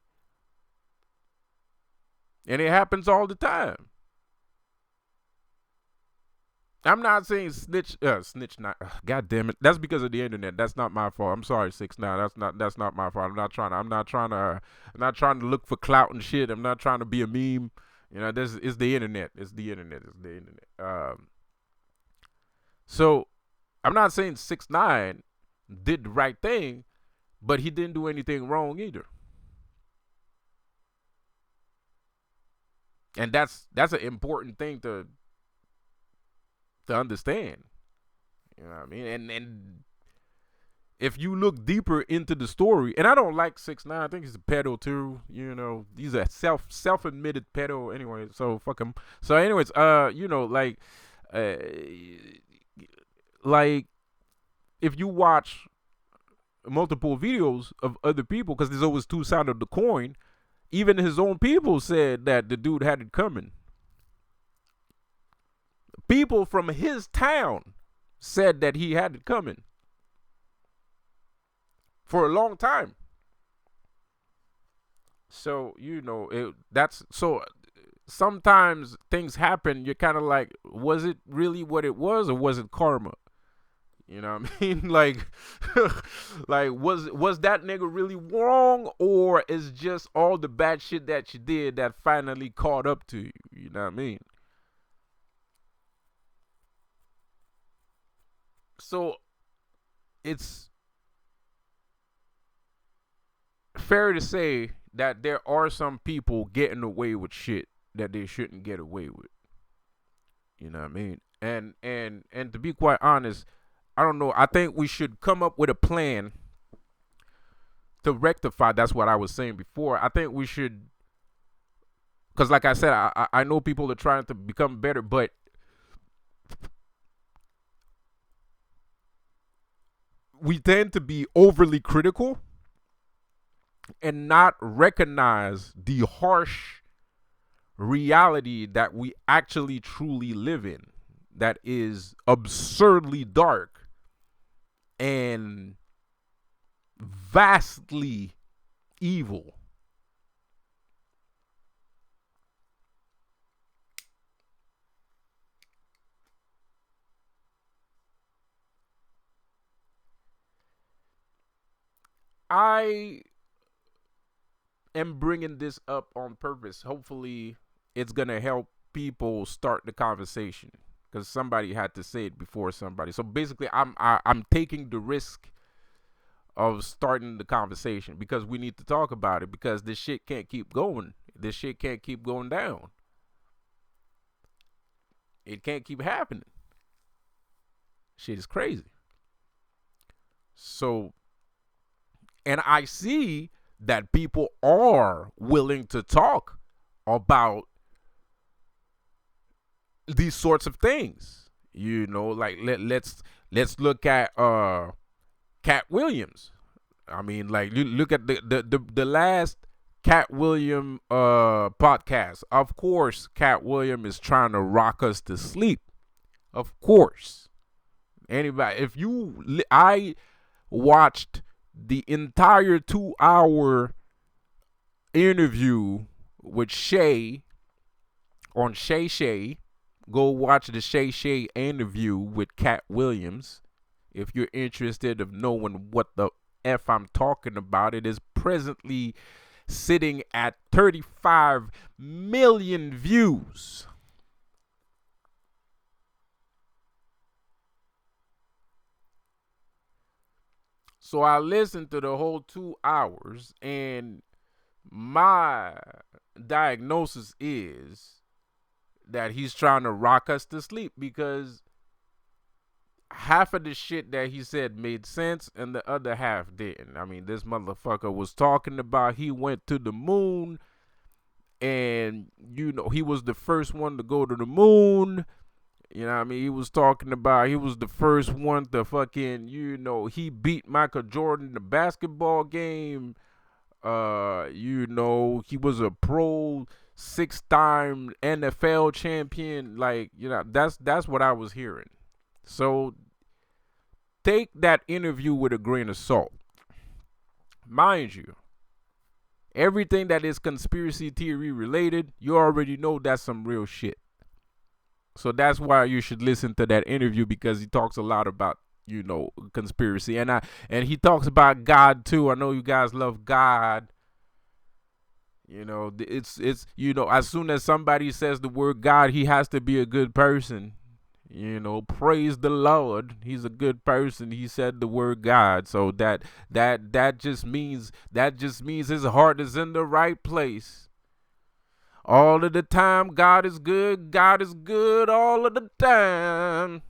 And it happens all the time. I'm not saying snitch not. God damn it. That's because of the internet. That's not my fault. I'm sorry, 6ix9ine. That's not my fault. I'm not trying to look for clout and shit. I'm not trying to be a meme. You know, this is the internet. It's the internet. It's the internet. So I'm not saying 6ix9ine did the right thing, but he didn't do anything wrong either. And that's an important thing to understand. You know what I mean? And if you look deeper into the story, and I don't like 6ix9ine, I think he's a pedo too. You know, he's a self admitted pedo anyway. So fuck him. So anyways, you know, uh, like if you watch multiple videos of other people, because there's always two sides of the coin. Even his own people said that the dude had it coming. People from his town said that he had it coming for a long time. So you know that's so. Sometimes things happen. You're kind of like, was it really what it was, or was it karma? You know what I mean? Like, like was that nigga really wrong, or is just all the bad shit that you did that finally caught up to you? You know what I mean? So it's fair to say that there are some people getting away with shit that they shouldn't get away with. You know what I mean? And to be quite honest, I don't know. I think we should come up with a plan to rectify. That's what I was saying before. I think we should, because like I said, I know people are trying to become better, but we tend to be overly critical and not recognize the harsh reality that we actually truly live in, that is absurdly dark and vastly evil. I am bringing this up on purpose. Hopefully, it's going to help people start the conversation, because somebody had to say it before somebody. So basically, I'm taking the risk of starting the conversation because we need to talk about it, because this shit can't keep going. This shit can't keep going down. It can't keep happening. Shit is crazy. So, and I see that people are willing to talk about these sorts of things. You know, like let's look at Cat Williams. I mean, like look at the last Cat William podcast. Of course, Cat William is trying to rock us to sleep. Of course, anybody. If you, I watched the entire 2 hour interview with Shay on Shay Shay. Go watch the Shay Shay interview with Cat Williams if you're interested of knowing what the F I'm talking about. It is presently sitting at 35 million views. So I listened to the whole 2 hours, and my diagnosis is that he's trying to rock us to sleep, because half of the shit that he said made sense and the other half didn't. I mean, this motherfucker was talking about he went to the moon, and you know, he was the first one to go to the moon. You know what I mean? He was talking about he was the first one to fucking, you know, he beat Michael Jordan in the basketball game. You know, he was a pro 6-time NFL champion. Like, you know, that's what I was hearing. So take that interview with a grain of salt. Mind you, Everything that is conspiracy theory related, you already know that's some real shit. So that's why you should listen to that interview, because he talks a lot about, conspiracy. And he talks about God too. I know you guys love God. It's as soon as somebody says the word God, he has to be a good person. Praise the Lord. He's a good person. He said the word God. So that just means his heart is in the right place. All of the time, God is good. God is good all of the time.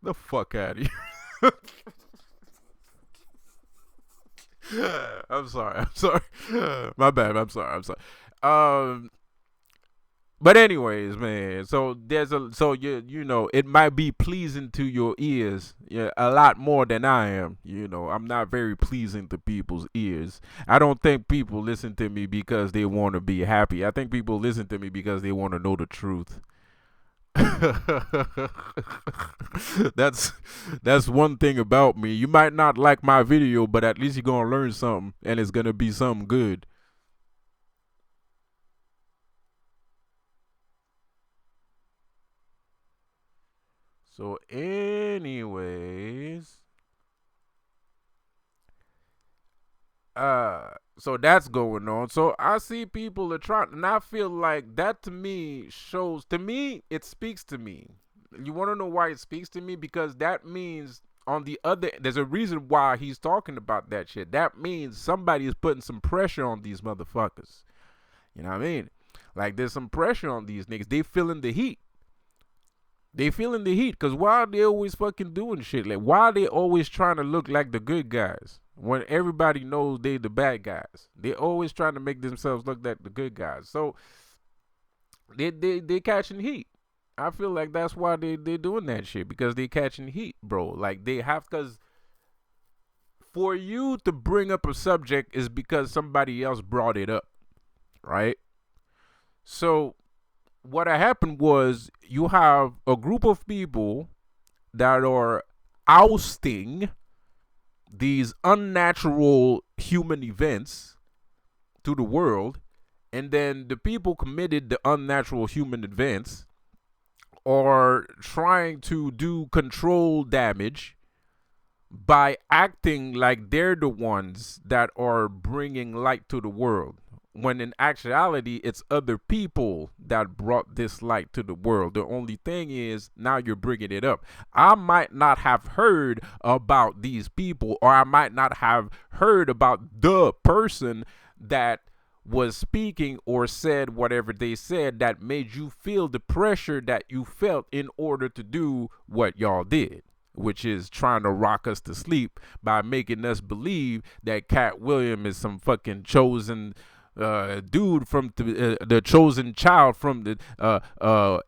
The fuck out of here. I'm sorry. I'm sorry. My bad. I'm sorry. I'm sorry. Um, but anyways, man. So it might be pleasing to your ears, yeah, a lot more than I am. I'm not very pleasing to people's ears. I don't think people listen to me because they want to be happy. I think people listen to me because they want to know the truth. that's that's one thing about me. You might not like my video, but at least you're gonna learn something, and it's gonna be something good. So, anyways, so that's going on. So I see people are trying, and I feel like that to me shows, to me, it speaks to me. You want to know why it speaks to me? Because that means on the other, there's a reason why he's talking about that shit. That means somebody is putting some pressure on these motherfuckers. You know what I mean? Like, there's some pressure on these niggas. They feeling the heat. They feeling the heat, because why are they always fucking doing shit? Like, why are they always trying to look like the good guys when everybody knows they the bad guys? They always trying to make themselves look like the good guys. So they catching heat. I feel like that's why they doing that shit, because they catching heat, bro. Like, they have, because for you to bring up a subject is because somebody else brought it up, right? So what happened was, you have a group of people that are ousting these unnatural human events to the world, and then the people committed the unnatural human events are trying to do control damage by acting like they're the ones that are bringing light to the world, when in actuality it's other people that brought this light to the world. The only thing is, now you're bringing it up. I might not have heard about these people, or I might not have heard about the person that was speaking or said whatever they said that made you feel the pressure that you felt in order to do what y'all did, which is trying to rock us to sleep by making us believe that Cat William is some fucking chosen dude from the chosen child from the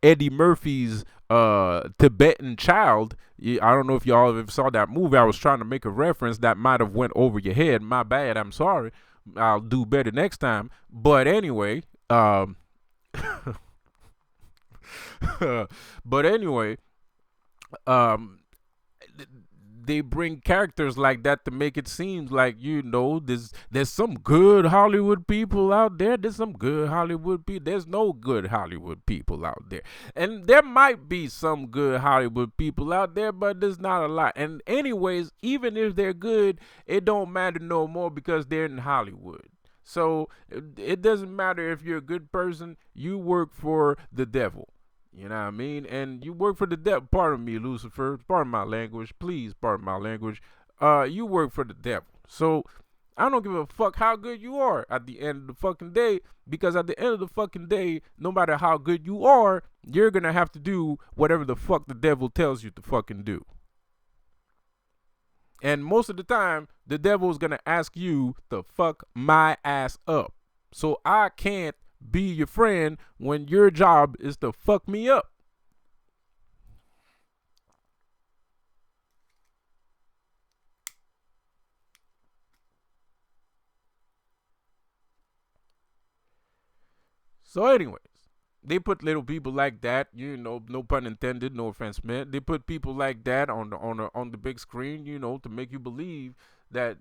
Eddie Murphy's Tibetan Child. I don't know if y'all ever saw that movie. I was trying to make a reference that might have went over your head. My bad. I'm sorry. I'll do better next time. But anyway, but anyway, um, they bring characters like that to make it seem like, there's some good Hollywood people out there. There's some good Hollywood people. There's no good Hollywood people out there, and there might be some good Hollywood people out there, but there's not a lot. And anyways, even if they're good, it don't matter no more, because they're in Hollywood. So it doesn't matter if you're a good person. You work for the devil. You know what I mean? And you work for the devil. Pardon me, Lucifer. Pardon my language. Please pardon my language. You work for the devil. So I don't give a fuck how good you are at the end of the fucking day, because at the end of the fucking day, no matter how good you are, you're gonna have to do whatever the fuck the devil tells you to fucking do. And most of the time, the devil's gonna ask you to fuck my ass up. So I can't be your friend when your job is to fuck me up. So, anyways, They put little people like that, no pun intended, no offense meant. They put people like that on the big screen, to make you believe that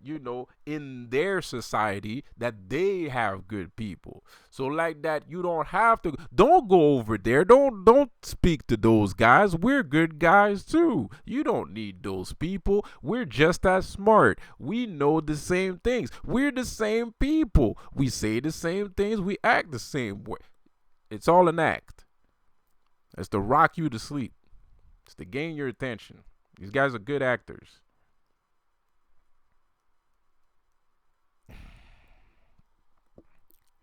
in their society that they have good people. So like that, you don't go over there. Don't speak to those guys. We're good guys too. You don't need those people. We're just as smart. We know the same things. We're the same people. We say the same things. We act the same way. It's all an act. It's to rock you to sleep. It's to gain your attention. These guys are good actors.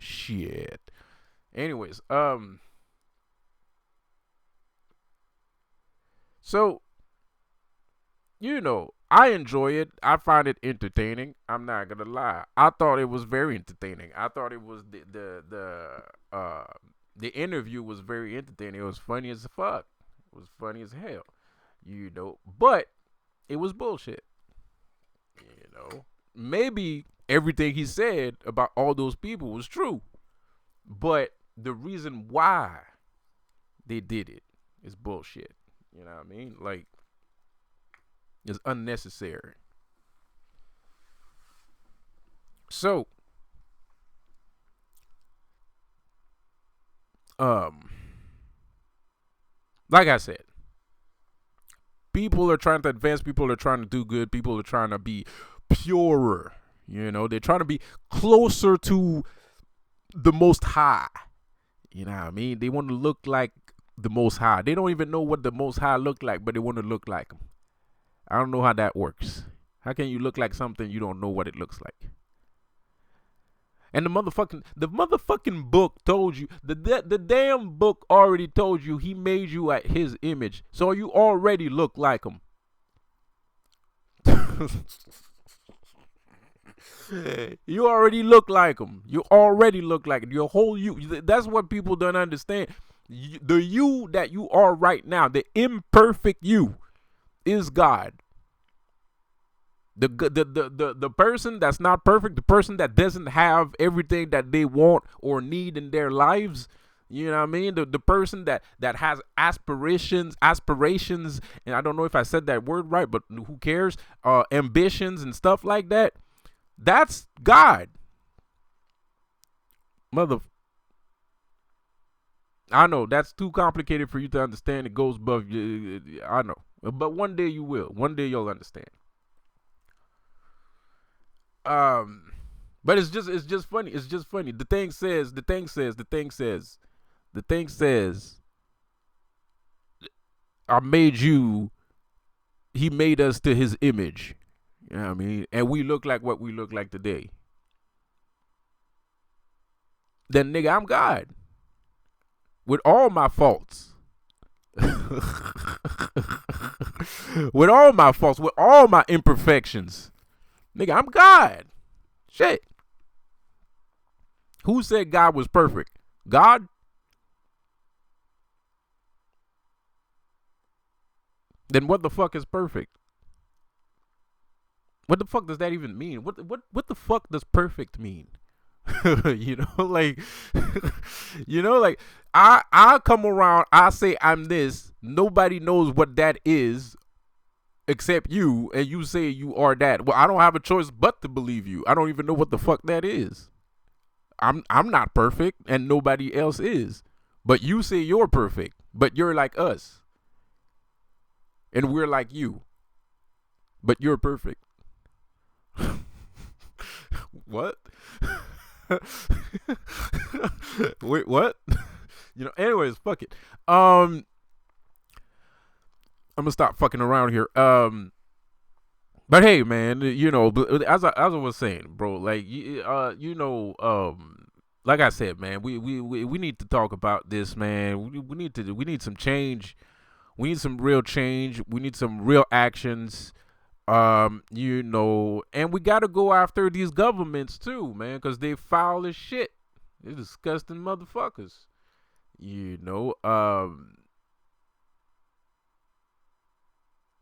Shit. Anyways, so I enjoy it. I find it entertaining. I'm not gonna lie. I thought it was very entertaining. I thought it was the interview was very entertaining. It was funny as fuck. It was funny as hell. But it was bullshit. Maybe everything he said about all those people was true, but the reason why they did it is bullshit. You know what I mean? Like, it's unnecessary. So, um, like I said, people are trying to advance. People are trying to do good. People are trying to be purer. They're trying to be closer to the Most High. You know what I mean? They want to look like the Most High. They don't even know what the Most High look like, but they want to look like him. I don't know how that works. How can you look like something you don't know what it looks like? And the motherfucking book told you, the damn book already told you he made you at his image. So you already look like him. You already look like him. You already look like it. Your whole you. That's what people don't understand. The you that you are right now, the imperfect you, is God. The person that's not perfect, the person that doesn't have everything that they want or need in their lives, you know what I mean? The person that has aspirations, and I don't know if I said that word right, but who cares? Ambitions and stuff like that. That's God. I know that's too complicated for you to understand. It goes above. I know, but one day you will. One day you'll understand. But it's just funny. It's just funny. The thing says. I made you. He made us to his image. You know what I mean? And we look like what we look like today. Then nigga, I'm God. With all my faults. With all my faults. With all my imperfections. Nigga, I'm God. Shit. Who said God was perfect? God? Then what the fuck is perfect? What the fuck does that even mean? What the fuck does perfect mean? like like I come around, I say I'm this, nobody knows what that is except you, and you say you are that. Well, I don't have a choice but to believe you. I don't even know what the fuck that is. I'm not perfect and nobody else is. But you say you're perfect, but you're like us. And we're like you. But you're perfect. What? Wait, what? Anyways, fuck it. I'm gonna stop fucking around here. But hey, man, as I was saying, bro, like, like I said, man, we need to talk about this, man. We need some change. We need some real change. We need some real actions. And we got to go after these governments too, man, because they foul as shit. They're disgusting motherfuckers.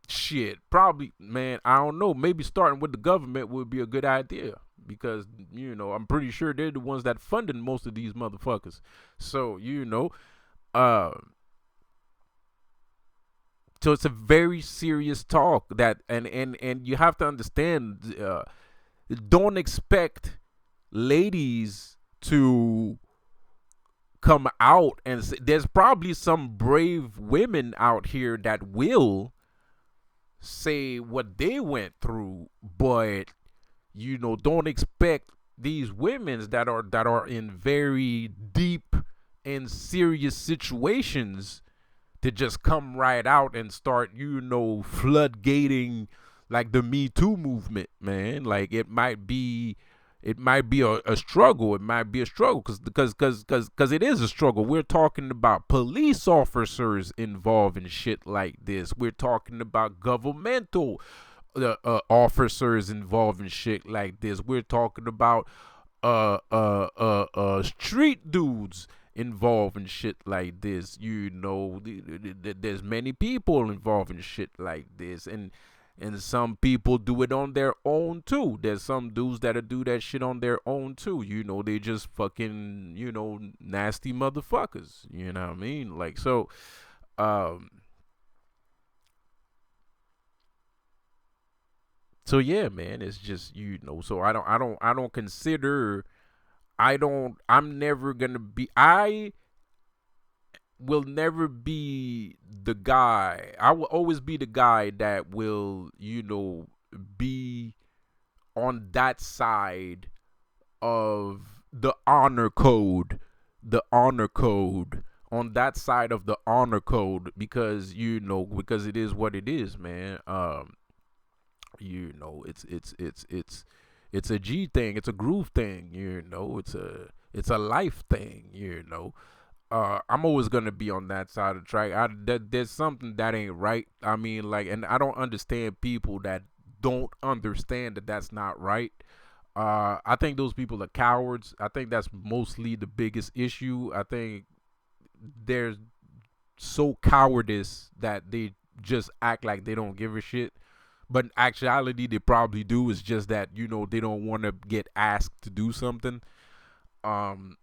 Shit, probably, man, I don't know. Maybe starting with the government would be a good idea because, I'm pretty sure they're the ones that funding most of these motherfuckers. So, Uh, so it's a very serious talk that, and you have to understand. Don't expect ladies to come out and say, there's probably some brave women out here that will say what they went through, but don't expect these women that are in very deep and serious situations to just come right out and start, floodgating like the Me Too movement, man. Like it might be a struggle. It might be a struggle because it is a struggle. We're talking about police officers involved in shit like this. We're talking about governmental officers involved in shit like this. We're talking about street dudes involved in shit like this. There's many people involved in shit like this, and some people do it on their own too. There's some dudes that'll do that shit on their own too. They just fucking, nasty motherfuckers. You know what I mean? Like, um so yeah, man, it's just, so I don't consider, I'm never gonna be, I will never be the guy. I will always be the guy that will, be on that side of the honor code, on that side of the honor code, because it is what it is, man. It's a G thing, it's a groove thing, it's a life thing, I'm always gonna be on that side of the track. There's something that ain't right. I mean, like, and I don't understand people that don't understand that that's not right. I think those people are cowards. I think that's mostly the biggest issue. I think they're so cowardice that they just act like they don't give a shit. But in actuality, they probably do. It's just that, they don't want to get asked to do something. Um,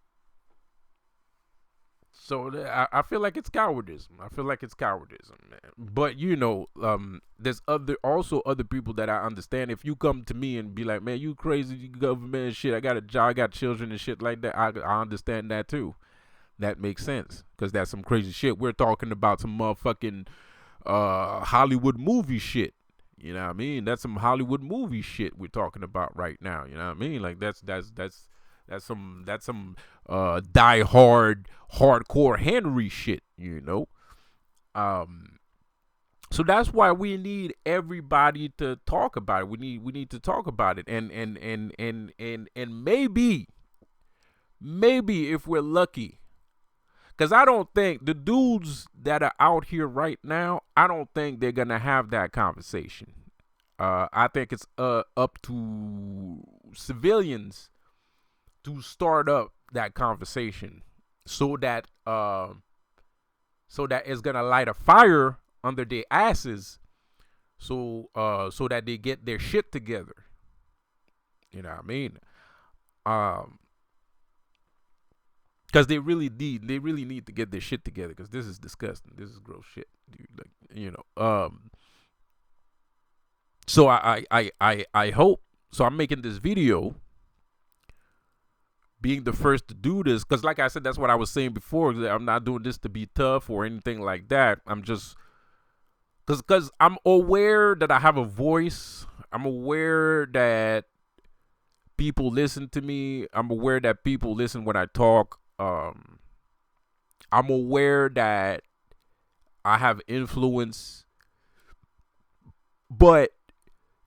So I feel like it's cowardice. I feel like it's cowardice, man. But there's other people that I understand. If you come to me and be like, man, you crazy, you government and shit, I got a job, I got children and shit like that, I understand that too. That makes sense because that's some crazy shit. We're talking about some motherfucking Hollywood movie shit. You know what I mean? That's some Hollywood movie shit we're talking about right now. You know what I mean? Like that's some die hard hardcore Henry shit, so that's why we need everybody to talk about it. We need to talk about it, and maybe if we're lucky, because I don't think the dudes that are out here right now, I don't think they're gonna have that conversation. I think it's up to civilians to start up that conversation, so that it's gonna light a fire under their asses, so that they get their shit together. You know what I mean? Because they really need to get their shit together, because this is disgusting. This is gross shit, dude. Like, so I hope, so I'm making this video being the first to do this, because like I said, that's what I was saying before. I'm not doing this to be tough or anything like that. I'm just, because I'm aware that I have a voice. I'm aware that people listen to me. I'm aware that people listen when I talk. I'm aware that I have influence, but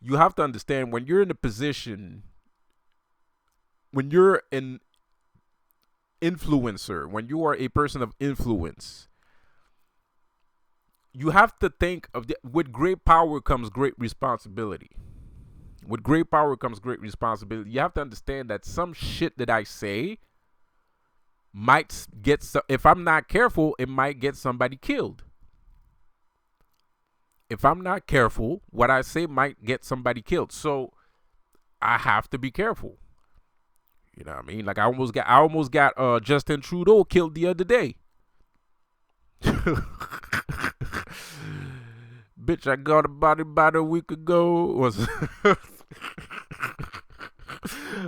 you have to understand, when you're in a position, when you're an influencer, when you are a person of influence, you have to think with great power comes great responsibility. With great power comes great responsibility. You have to understand that some shit that I say might get, if I'm not careful, it might get somebody killed. If I'm not careful, what I say might get somebody killed. So I have to be careful. You know what I mean? Like, I almost got Justin Trudeau killed the other day. Bitch, I got a body about a week ago. Was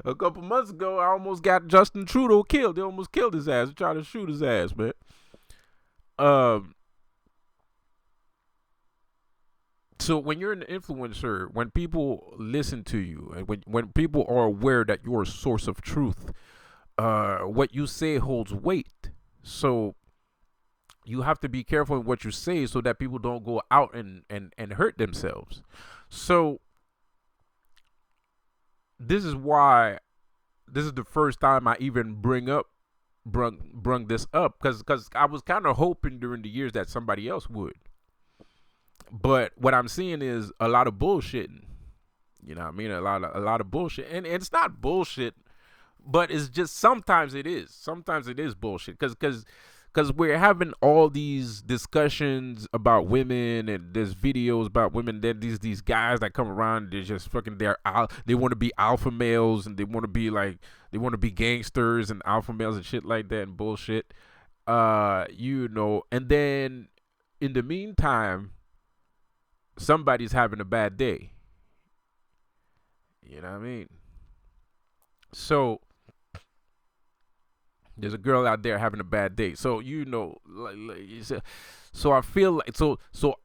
a couple months ago, I almost got Justin Trudeau killed. They almost killed his ass. They tried to shoot his ass, man. Um, so when you're an influencer, when people listen to you, and when people are aware that you're a source of truth, what you say holds weight. So you have to be careful in what you say so that people don't go out and hurt themselves. So this is why this is the first time I even brung this up, because I was kind of hoping during the years that somebody else would. But what I'm seeing is a lot of bullshitting. You know what I mean? A lot of bullshit. And it's not bullshit, but it's just sometimes it is. Sometimes it is bullshit because we're having all these discussions about women, and there's videos about women. Then these guys that come around, they're just fucking they want to be alpha males, and they want to be like, they want to be gangsters and alpha males and shit like that and bullshit. And then in the meantime, somebody's having a bad day. You know what I mean? So there's a girl out there having a bad day. So so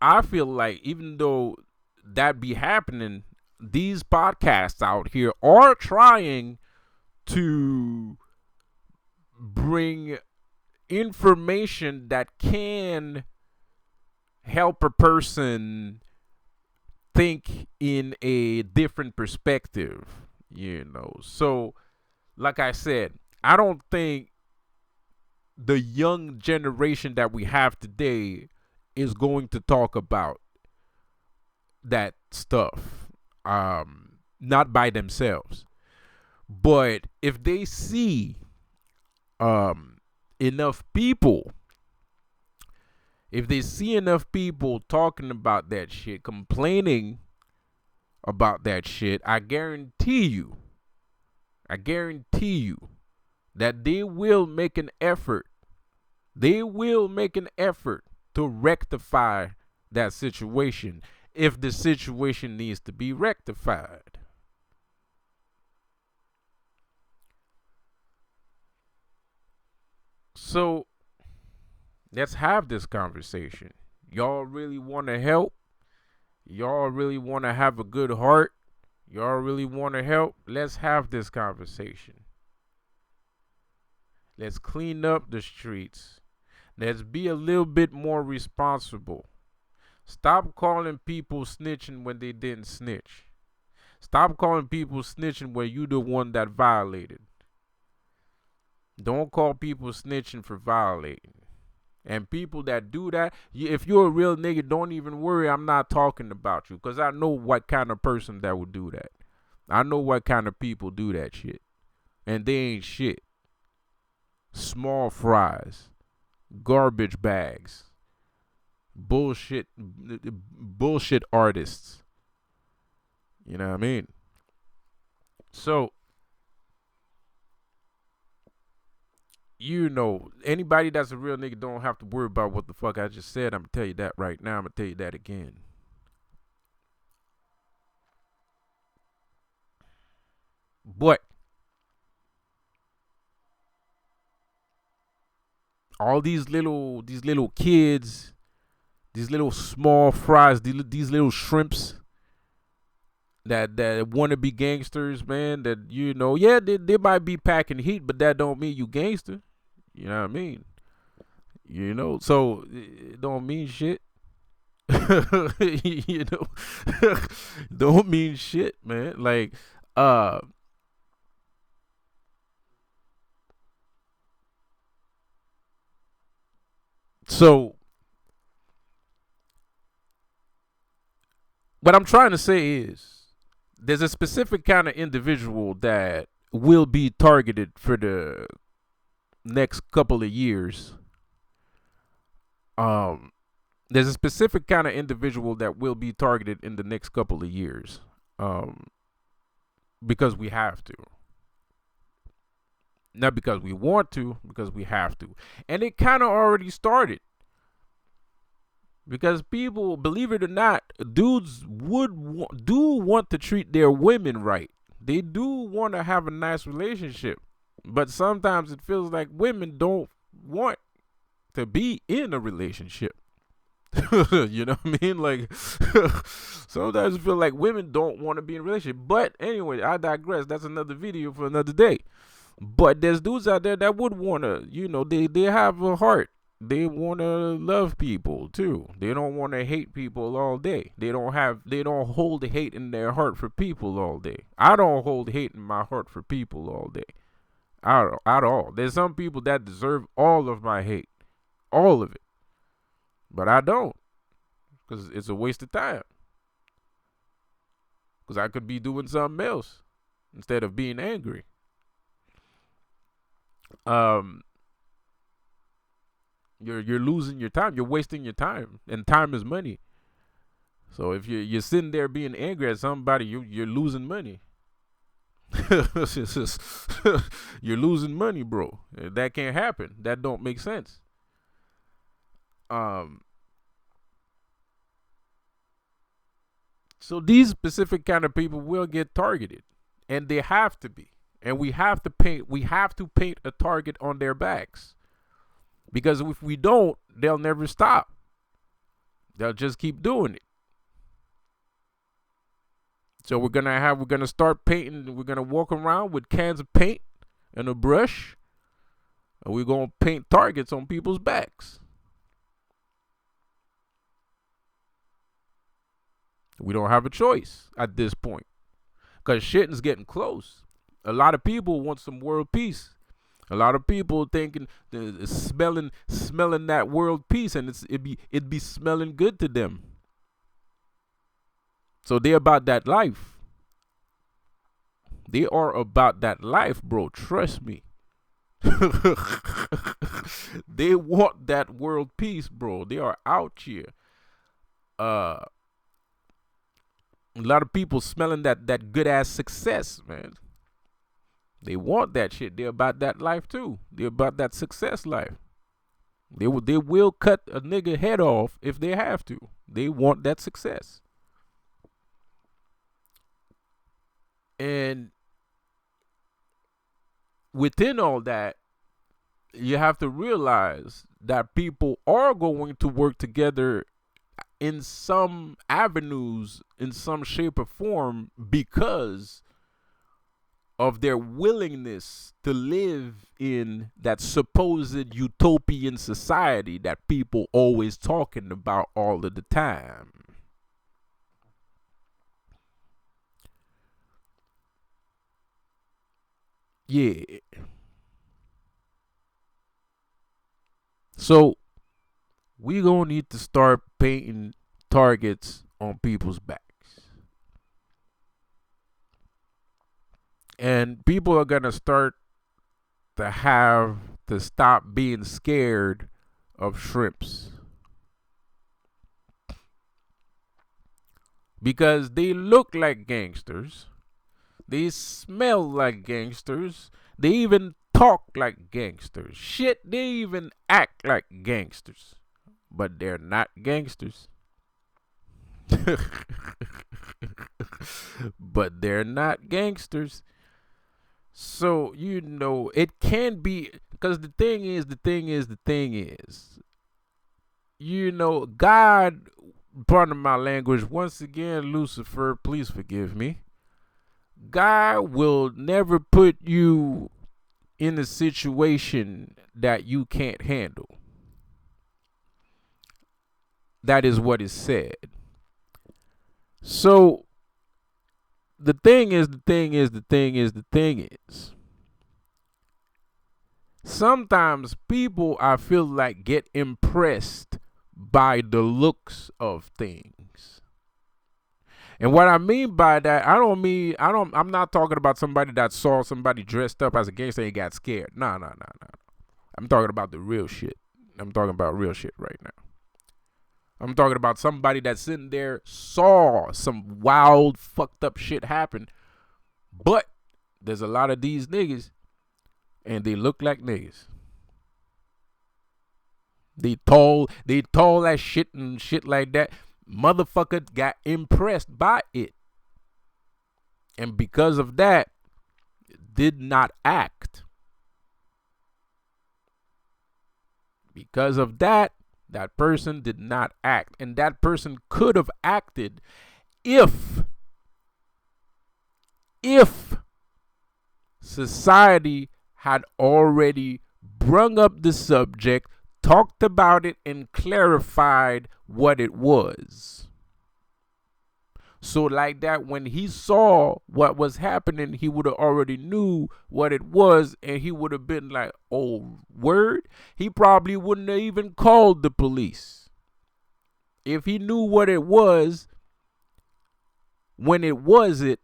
I feel like even though that be happening, these podcasts out here are trying to bring information that can help a person think in a different perspective, So, like I said, I don't think the young generation that we have today is going to talk about that stuff, not by themselves. But if they see enough people, talking about that shit, complaining about that shit, I guarantee you that they will make an effort. They will make an effort to rectify that situation if the situation needs to be rectified. So let's have this conversation. Y'all really want to help? Y'all really want to have a good heart? Y'all really want to help? Let's have this conversation. Let's clean up the streets. Let's be a little bit more responsible. Stop calling people snitching when they didn't snitch. Stop calling people snitching when you the one that violated. Don't call people snitching for violating. And people that do that, if you're a real nigga, don't even worry. I'm not talking about you, because I know what kind of person that would do that. I know what kind of people do that shit. And they ain't shit. Small fries. Garbage bags. Bullshit artists. You know what I mean? So, anybody that's a real nigga don't have to worry about what the fuck I just said. I'm gonna tell you that right now. I'm gonna tell you that again. But all these little kids, these little small fries, these little shrimps that want to be gangsters, man, that yeah, they might be packing heat, but that don't mean you gangster. You know what I mean? So it don't mean shit. you know, don't mean shit, man. Like, so what I'm trying to say is there's a specific kind of individual that will be targeted for the next couple of years. There's a specific kind of individual that will be targeted in the next couple of years, because we have to. Not because we want to, because we have to. And it kind of already started. Because people, believe it or not, dudes do want to treat their women right. They do want to have a nice relationship, but sometimes it feels like women don't want to be in a relationship. You know what I mean? Like sometimes I feel like women don't want to be in a relationship. But anyway, I digress. That's another video for another day. But there's dudes out there that would wanna, they have a heart. They wanna love people too. They don't wanna hate people all day. They don't hold hate in their heart for people all day. I don't hold hate in my heart for people all day. At all. There's some people that deserve all of my hate. All of it. But I don't. Because it's a waste of time. Because I could be doing something else instead of being angry. You're losing your time. You're wasting your time, and time is money. So if you're sitting there being angry at somebody, you're losing money. You're losing money, bro. That can't happen. That don't make sense. So these specific kind of people will get targeted, and they have to be. And we have to paint a target on their backs. Because if we don't, they'll never stop. They'll just keep doing it. So we're gonna start painting. We're gonna walk around with cans of paint and a brush, and we're gonna paint targets on people's backs. We don't have a choice at this point, because shit is getting close. A lot of people want some world peace. A lot of people thinking, smelling that world peace, and it'd be smelling good to them. So they're about that life. They are about that life, bro. Trust me. They want that world peace, bro. They are out here. A lot of people smelling that good ass success, man. They want that shit. They're about that life too. They're about that success life. They will cut a nigga head off if they have to. They want that success. And within all that, you have to realize that people are going to work together in some avenues, in some shape or form, because of their willingness to live in that supposed utopian society that people always talking about all of the time. Yeah. So we gonna need to start painting targets on people's backs. And people are gonna start to have to stop being scared of shrimps. Because they look like gangsters. They smell like gangsters. They even talk like gangsters. Shit, they even act like gangsters. But they're not gangsters. But they're not gangsters. So, it can be, because the thing is, God, pardon my language, once again, Lucifer, please forgive me. God will never put you in a situation that you can't handle. That is what is said. So the thing is, sometimes people, I feel like, get impressed by the looks of things. And what I mean by that, I'm not talking about somebody that saw somebody dressed up as a gangster and got scared. No. I'm talking about the real shit. I'm talking about real shit right now. I'm talking about somebody that's sitting there, saw some wild, fucked up shit happen. But there's a lot of these niggas, and they look like niggas. They told that shit and shit like that. Motherfucker got impressed by it. And because of that, did not act. Because of that, that person did not act. And that person could have acted if society had already brung up the subject, talked about it, and clarified what it was. So like that, when he saw what was happening, he would have already knew what it was, and he would have been like, oh, word? He probably wouldn't have even called the police. If he knew what it was, when it was it,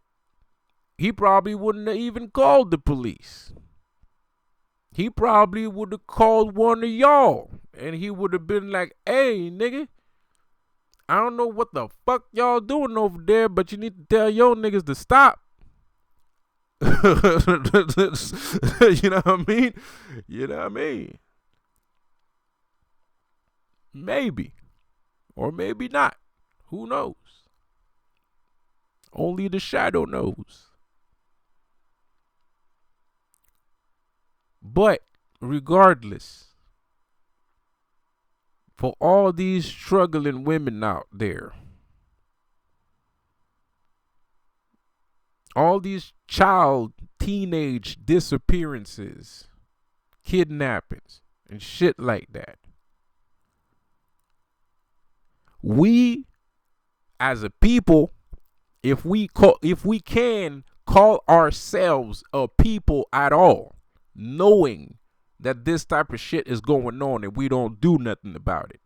he probably wouldn't have even called the police. He probably would have called one of y'all, and he would have been like, hey, nigga, I don't know what the fuck y'all doing over there, but you need to tell your niggas to stop. You know what I mean? You know what I mean? Maybe. Or maybe not. Who knows? Only the shadow knows. But regardless, for all these struggling women out there, all these teenage disappearances, kidnappings, and shit like that, we as a people, if we can call ourselves a people at all, knowing that this type of shit is going on and we don't do nothing about it,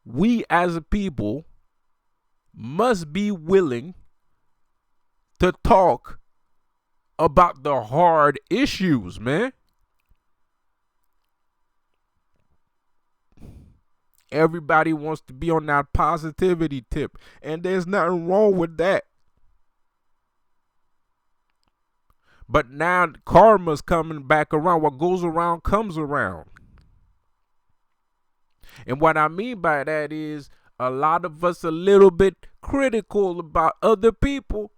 we as a people must be willing to talk about the hard issues, man. Everybody wants to be on that positivity tip, and there's nothing wrong with that. But now karma's coming back around. What goes around comes around. And what I mean by that is a lot of us a little bit critical about other people.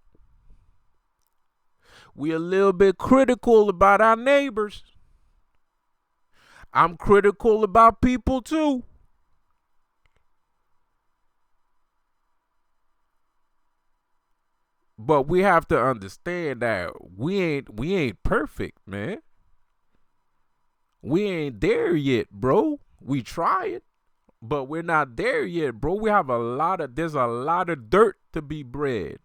We a little bit critical about our neighbors. I'm critical about people too. But we have to understand that we ain't perfect, man. We ain't there yet, bro. We try it, but we're not there yet, bro. There's a lot of dirt to be bred.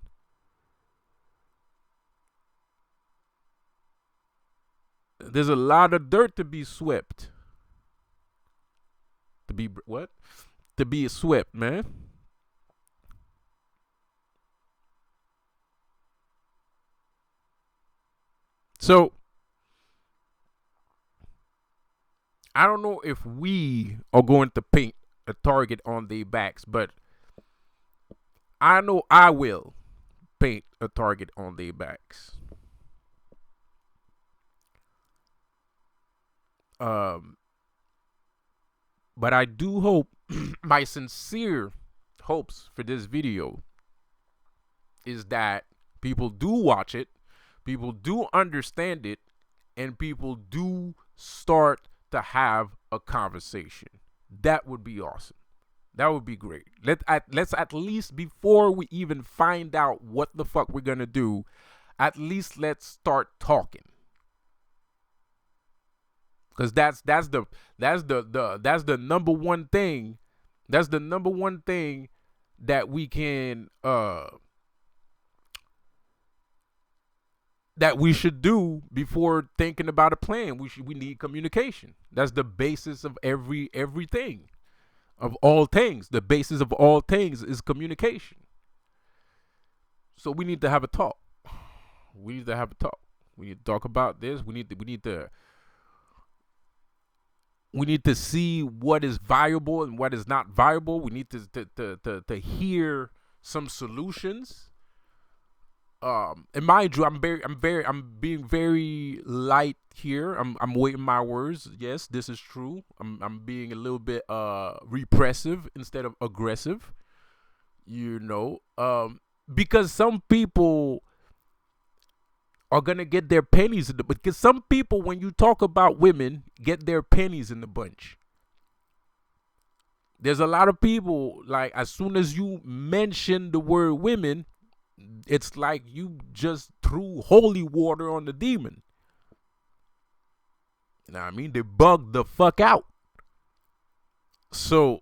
There's a lot of dirt to be swept. To be what? To be swept, man. So I don't know if we are going to paint a target on their backs, but I know I will paint a target on their backs. But I do hope, my sincere hopes for this video is that people do watch it, people do understand it, and people do start to have a conversation. That would be awesome. That would be great. Let's at least, before we even find out what the fuck we're gonna do, at least let's start talking. Cause that's the number one thing. That's the number one thing that we can that we should do before thinking about a plan. We need communication. That's the basis of everything. Of all things. The basis of all things is communication. So we need to have a talk. We need to have a talk. We need to talk about this. We need to see what is viable and what is not viable. We need to hear some solutions. And mind you, I'm being very light here. I'm weighing my words. Yes, this is true. I'm being a little bit repressive instead of aggressive. You know, because some people are gonna get their pennies in the, because some people, when you talk about women, get their pennies in the bunch. There's a lot of people, like, as soon as you mention the word women, it's like you just threw holy water on the demon. You know what I mean? They bug the fuck out. So,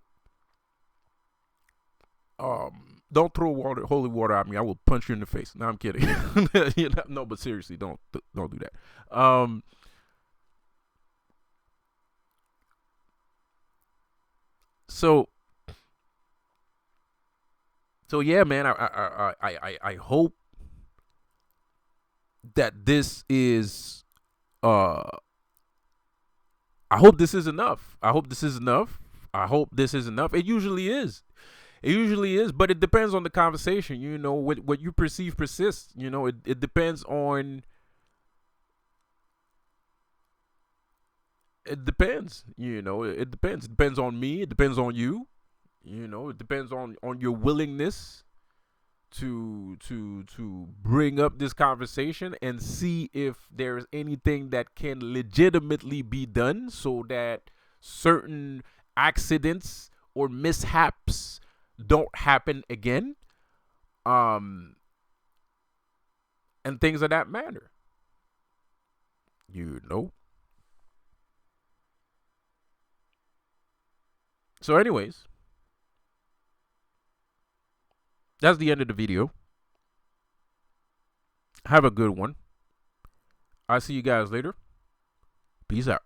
don't throw holy water at me. I will punch you in the face. No, I'm kidding. You know, no, but seriously, don't do that. So yeah, man. I hope that this is I hope this is enough. I hope this is enough. I hope this is enough. It usually is. It usually is, but it depends on the conversation. You know, what you perceive persists. You know, it depends on. It depends. You know, it depends. It depends on me. It depends on you. You know, it depends on your willingness to bring up this conversation and see if there's anything that can legitimately be done so that certain accidents or mishaps don't happen again, and things of that matter, you know. So anyways, that's the end of the video. Have a good one. I'll see you guys later. Peace out.